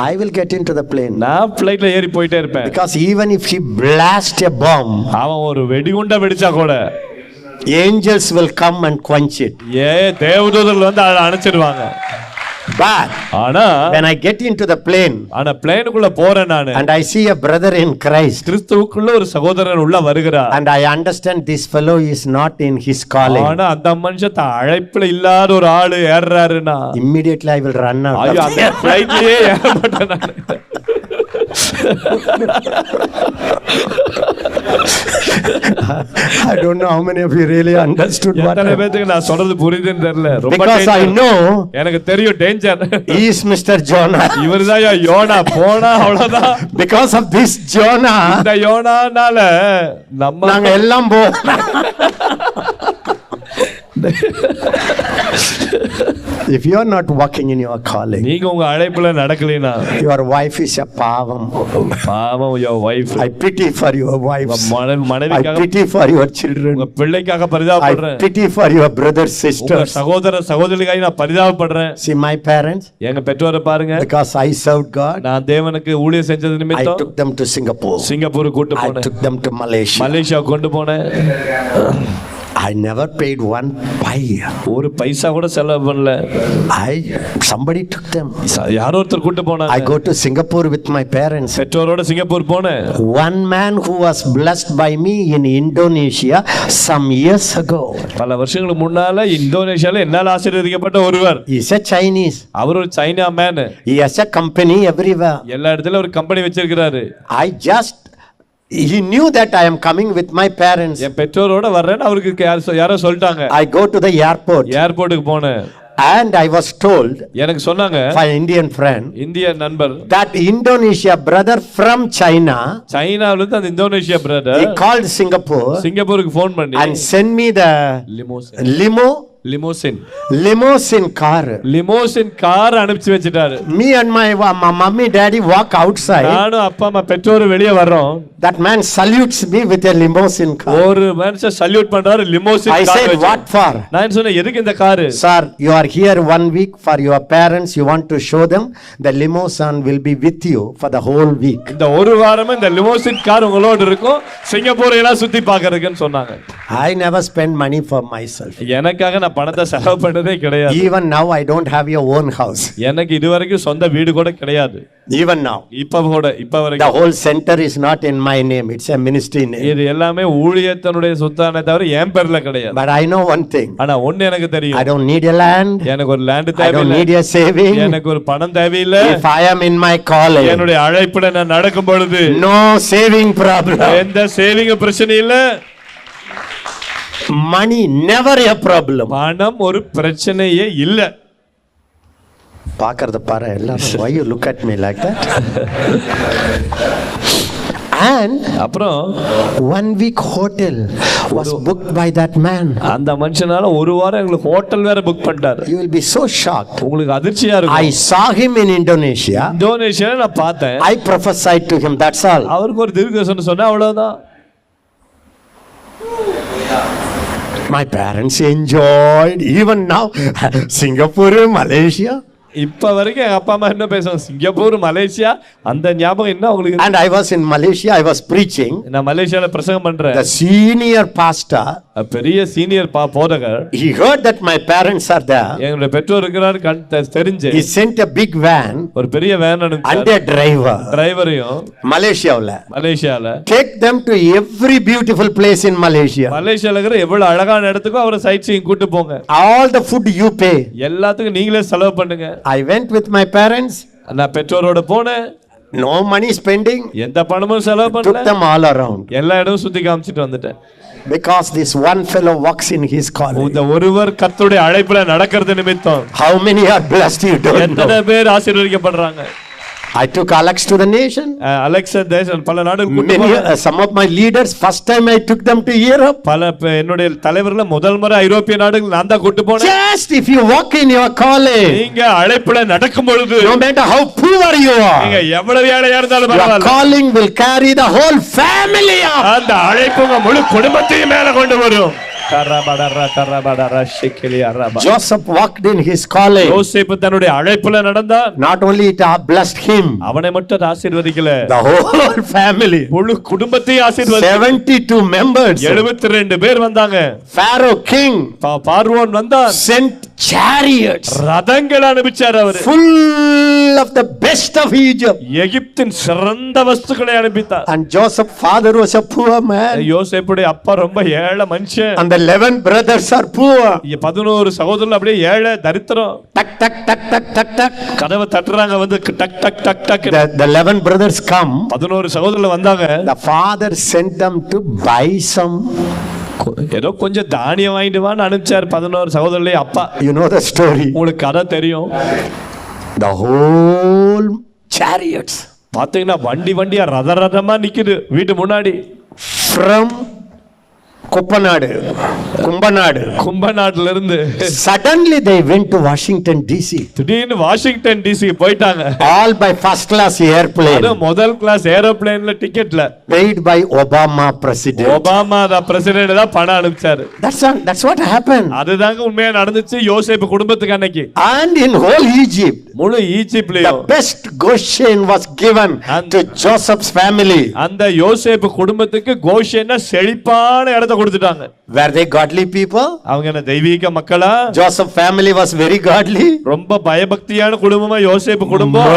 I will get into the plane. நான் பிளைட்ல ஏறி போயிட்டே இருப்பேன். Because even if he blast a bomb, அவன் ஒரு வெடிகுண்ட வெடிச்சா கூட angels will come and quench it. தேவதூதர்கள் வந்து அதை அணைச்சிடுவாங்க. But ஆனா when I get into the plane ஆனா பிளேனுக்குள்ள போறேன் நானு, and I see a brother in Christ, கிறிஸ்துவுக்குள்ள ஒரு சகோதரன் உள்ள வருகிறார், and I understand this fellow is not in his calling, ஆனா அந்த மனுஷன் தான் அழைப்புல இல்லாத ஒரு ஆளு ஏறாருன்னா, immediately I will run out. ஐயோ அந்த பிளைட்லயே ஏற மாட்டேன் நானு. I don't know how many of you really understood what எத்தனை I பேத்துக்கு நான் சொல்றது புரியுதுன்னு தெரியல. ரொம்ப because I danger. know எனக்கு தெரியும் danger. he is Mr. Jonah. இவர்தான் யோனா. போனா அவ்வளவுதான். Because of this Jonah இந்த யோனானால நம்ம நாங்க எல்லாம் if you are not walking in your calling, நீங்க உங்க அழைப்புல நடக்கலைனா your wife is a பாவம். பாவம் your wife. I pity for your wife. I மனைவிக்காக pity for your children. உங்க பிள்ளைக்காக I பரிதாபப்படுறேன். pity for your brothers, உங்க sisters. சகோதர சகோதரிக்காக நான் பரிதாபப்படுறேன். See my parents, எங்க பெற்றோரை பாருங்க. because I served God, நான் தேவனுக்கு ஊழியம் செஞ்சது I நிமித்தம் took them to Singapore. Singapore கூட்டு I போனேன். took them to Malaysia. Malaysia கொண்டு போனேன். I never paid one pie. ஒரு பைசா கூட செலவு பண்ணல. Somebody took them. யாரோ ஒருத்தர் கூட்டு போனாங்க. I go to Singapore with my parents. பெற்றோரோட சிங்கப்பூர் போனேன். One man who was blessed by me in Indonesia some years ago. பல வருஷங்களுக்கு முன்னால இந்தோனேஷியால என்னால ஆசீர்வதிக்கப்பட்ட ஒருவர். He is a Chinese. அவர் ஒரு China man. He has a company everywhere. எல்லா இடத்துல ஒரு கம்பெனி வச்சிருக்கிறாரு. He knew that I am coming with my parents. என் பெற்றோரோட வர்றேன்னு அவருக்கு யாரோ சொல்லிட்டாங்க. I go to the airport. ஏர்போர்ட்டுக்கு போனேன். And I was told எனக்கு சொன்னாங்க by an Indian friend, இந்திய நண்பர், that Indonesia brother from China, சைனால இருந்து அந்த Indonesia brother, he called Singapore சிங்கப்பூருக்கு ஃபோன் பண்ணி and send me the limousine car. Limousine car அனுப்பிச்சு வச்சிட்டாரு. Me and my mummy daddy walk outside. நானும் அப்பா அம்மா பெற்றோர் வெளியே வர்றோம். That man salutes me with a limousine car. ஒரு மனுஷன் சல்யூட் பண்றாரு limousine car. I said what for? நான் சொன்னேன் எதுக்கு இந்த car? Sir, you are here 1 week for your parents, you want to show them the limousine will be with you for the whole week. இந்த ஒரு வாரமா இந்த limousine car உங்களோட இருக்கும், சிங்கப்பூரை எல்லாம் சுத்தி பார்க்கிறதுக்குன்னு சொன்னாங்க. I never spend money for myself. எனக்காக நான் பணத்தை செலவு பண்ணதே கிடையாது. Even now I don't have your own house. எனக்கு இதுவரைக்கும் சொந்த வீடு கூட கிடையாது. Even now. இப்ப வரைக்கும் the whole center is not in my name, it's a ministry name. இது எல்லாமே ஊழியத்தினுடைய சொத்தானே தவிர என் பேர்ல கிடையாது. But I know one thing. ஆனா ஒண்ணு எனக்கு தெரியும். I don't need a land. எனக்கு ஒரு லேண்ட் தேவையில்லை. I don't need a saving. எனக்கு ஒரு பணம் தேவையில்லை. If I am in my calling, என்னுடைய அழைப்புல நான் நடக்கும் பொழுது no saving problem. எந்த சேவிங் பிரச்சனை இல்ல. Money never a problem. பணம் ஒரு பிரச்சனையே இல்ல. பாக்குறத பாரு எல்லாரும். Why you look at me like that? And அப்புறம் 1 week hotel was booked by that man. அந்த மனுஷனால ஒரு வாரம் எங்களுக்கு ஹோட்டல் வேற புக் பண்ணிட்டாரு. You will be so shocked. உங்களுக்கு அதிர்ச்சியா இருக்கும். I saw him in Indonesia. இந்தோனேஷியால நான் பார்த்தேன். I prophesied to him, that's all. அவருக்கு ஒரு தீர்க்கதரிசனம் சொன்னேன், அவ்வளவுதான். My parents enjoyed even now Singapore, Malaysia. இப்ப வரைக்கும் எங்க அப்பா அம்மா என்ன பேசுவாங்க, சிங்கப்பூர் மலேசியா அந்த ஞாபகம் என்ன உங்களுக்கு? And I was in Malaysia, I was preaching. நான் மலேசியால பிரசங்கம் பண்றேன். The senior pastor, பெரிய சீனியர் போதகர், he heard that my parents are there. எங்களுடைய பெற்றோர் இருக்கிறார் தெரிஞ்சு he sent a big van, ஒரு பெரிய வேன் அனுப்பிச்சார். and a driver, டிரைவரையும் மலேசியாவுல take them to every beautiful place in Malaysia. மலேசியால இருக்கிற எவ்வளவு அழகான இடத்துக்கு அவரை சைட் சீயிங் கூட்டி போங்க. All the food you pay. எல்லாத்துக்கும் நீங்களே செலவு பண்ணுங்க. I went with my parents. நான் பெற்றோரோட போனேன். No money spending. எந்த பணமும் செலவு பண்ணல. Took them all around. எல்லா இடமும் சுத்தி காமிச்சிட்டு வந்துட்டேன். Because this one fellow walks in his calling. இந்த ஒருவர் கர்த்தருடைய அழைப்புல நடக்கிறது நிமித்தம் How many are blessed you don't know. எத்தனை பேர் ஆசீர்வதிக்கப்படுறாங்க. I took Alex to the nation. Alex தேசம் பல நாடுகள் கூட்டி போனேன். Some of my leaders first time I took them to Europe. பல என்னுடைய தலைவர்கள முதல் முறை ஐரோப்பிய நாடுகள் நான் தான் கூட்டி போனேன். Just if you walk in your calling. நீங்க அழைப்புல நடக்கும் பொழுது no matter how poor you are. நீங்க எவ்வளவு ஏழையா இருந்தாலும் பரவாயில்லை. Your calling will carry the whole family up. அந்த அழைப்பு உங்க முழு குடும்பத்தையும் மேல கொண்டு வரும். Joseph walked in his calling. யோசேப்பு தன்னுடைய அழைப்புல நடந்தான். Not only it blessed him. அவனை மட்டும் ஆசீர்வதிக்கல. The whole family. முழு குடும்பத்தையும் ஆசீர்வதித்தார். 72 members. 72 பேர் வந்தாங்க. Pharaoh king பார்வோன் வந்தான். sent chariots, ரதங்கள் அனுப்பிச்சார் அவரு. full of the best of Egypt. எகிப்தின் சிறந்த வஸ்துக்களை அனுப்பித்தார். And Joseph's father was a poor man. யோசேப்புடைய அப்பா ரொம்ப ஏழை மனுஷன். And the 11 brothers are poor. 11 சகோதரர்கள் அப்படியே ஏழை தரித்திரம். Tak tak tak tak tak tak. கதவை தட்டுறாங்க வந்து டக் டக் டக் டக். The 11 brothers come. 11 சகோதரர்கள் வந்தாங்க. The father sent them to buy some. ஏதோ கொஞ்சம் தானியம் வாங்கிட்டு வான்னு அனுப்பிச்சார் 11 சகோதரர்களே அப்பா. You know the story. உங்களுக்கு கதை தெரியும். The whole chariots. பாத்தீங்கன்னா வண்டியா ரதமா நிக்குது வீட்டு முன்னாடி. From கும்பநாடுல இருந்து suddenly they went to Washington DC. திடீர்னு வாஷிங்டன் டிசி போயிட்டாங்க. All by first class airplane. அது முதல் கிளாஸ் ஏரோப்ளேன்ல டிக்கெட்ல. Paid by Obama president. Obama தான் பிரசிடென்ட் தான் பணம் அனுப்பிச்சாரு. That's what happened. அதுதாங்க உண்மையா நடந்துச்சு யோசேப்பு குடும்பத்துக்கு அன்னைக்கு. And in whole Egypt, முழு ஈஜிப்ட்லயும் the best Goshen was given to Joseph's family. அந்த யோசேப்பு குடும்பத்துக்கு கோஷேன்னா செழிப்பான இடத்தை கொடுத்துட்டாங்க. Were they godly people? அவங்க என்ன தெய்வீக மக்களா? Joseph family was very godly. ரொம்ப பயபக்தியான குடும்பமா யோசேப்பு குடும்பம்.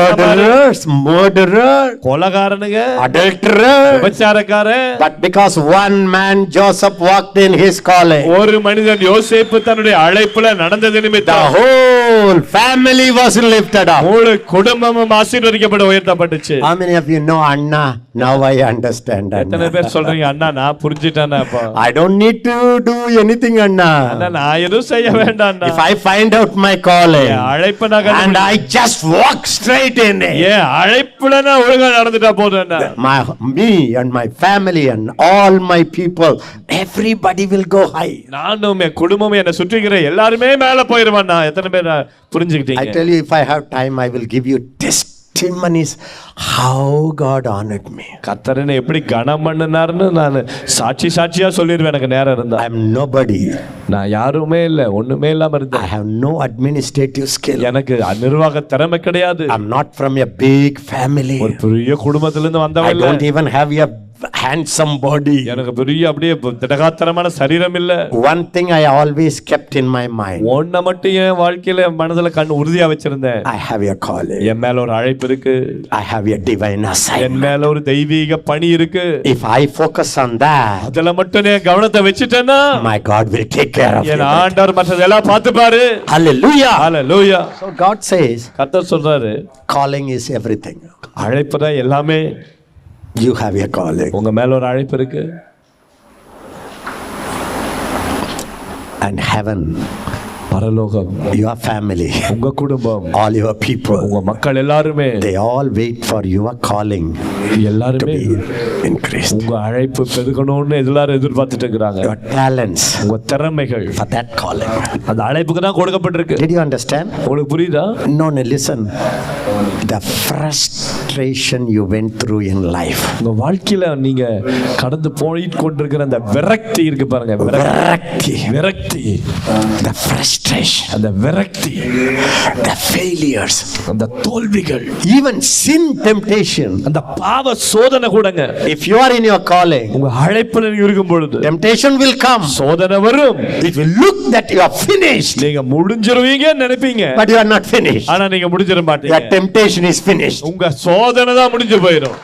Murderers, கொலைகாரனுங்க, adulterers. விபச்சாரக்காரன். But because one man Joseph walked in his calling, ஒரு மனிதன் யோசேப்பு தன்னுடைய அழைப்புல நடந்தது the நிமித்தம் whole family was lifted up. முழு குடும்பமும் ஆசீர்வதிக்கப்பட்டு உயர்த்தப்பட்டுச்சு. How many of you know Anna? Now I understand. எத்தனை பேர் சொல்றீங்க அண்ணா நான் புரிஞ்சிட்டேன் அப்பா. I don't need to do anything, Anna. அண்ணா நான் எதுவும் செய்ய வேண்டாம் அண்ணா. If I find out my calling அழைப்பு நான் and I just walk straight in it, அழைப்புல நான் ஒழுங்கா நடந்துட்டா போதும் அண்ணா. me and my family and all my people, everybody will go high. நானும் என் குடும்பம் என்னை சுற்றிக்கிற எல்லாருமே மேல போயிருவான். எத்தனை பேர் புரிஞ்சுக்கிட்டீங்க? I tell you, if I have time, I will give you testimonies how God honored me. கர்த்தரனை எப்படி கனம் பண்ணினார்னு நான் சாட்சியா சொல்லிடுவேன் எனக்கு நேரம் இருந்தா. I am nobody. நான் யாருமே இல்ல, ஒண்ணுமே இல்லாம இருந்தேன். I have no administrative skill. எனக்கு நிர்வாக திறமை கிடையாது. I am not from a big family. ஒரு பெரிய குடும்பத்துல இருந்து வந்தவன் இல்ல. I don't even have a handsome body. எனக்கு பெரிய அப்படியே திடகாத்திரமான சரீரம் இல்ல. One thing I always kept in my mind. ஒன்ன மட்டும் என் வாழ்க்கையில மனதுல கண் உறுதியா வச்சிருந்தேன். I have a calling. என் மேல ஒரு அழைப்பு இருக்கு. I have a divine assignment. என் மேல ஒரு தெய்வீக பணி இருக்கு. If I focus on that, அதுல மட்டும் நான் கவனத்தை வச்சிட்டேன்னா my God will take care of N it. ஆண்டவர் மற்றதெல்லாம் பார்த்துப்பாரு. Hallelujah. Hallelujah. So God says, கர்த்தர் சொல்றாரு calling is everything. அழைப்பு தான் எல்லாமே. You have a calling. உங்க மேல ஒரு அழைப்பு இருக்கு. And heaven, பரலோகம், your family, உங்க குடும்பம், all your people, உங்க மக்கள் எல்லாருமே they all wait for your calling to எல்லாருமே be increased. உங்க அழைப்பு பெருகணும்னு எல்லாரும் எதிர்பார்த்துட்டு இருக்காங்க. Your talents உங்க திறமைகள் for that calling. அந்த அழைப்புக்கு தான் கொடுக்கப்பட்டிருக்கு. Did you understand? உங்களுக்கு புரியுதா? No, listen. The frustration you went through in life. உங்க வாழ்க்கையில நீங்க கடந்து போயிட்டு கொண்டிருக்கிற அந்த விரக்தி இருக்கு பாருங்க. விரக்தி. The frustration. அந்த விரக்தி. The failures. அந்த தோல்விகள். Even sin temptation. அந்த பாவ சோதனை கூடங்க. If you are in your calling, உங்க அழைப்புல நீங்க இருக்கும் பொழுது temptation will come. சோதனை வரும். It will look that you are finished. நீங்க முடிஞ்சிருவீங்க நினைப்பீங்க. But you are not finished. ஆனா நீங்க முடிஞ்சிர மாட்டீங்க. Your temptation is finished. உங்க சோதனை தான் முடிஞ்சு போயிடும்.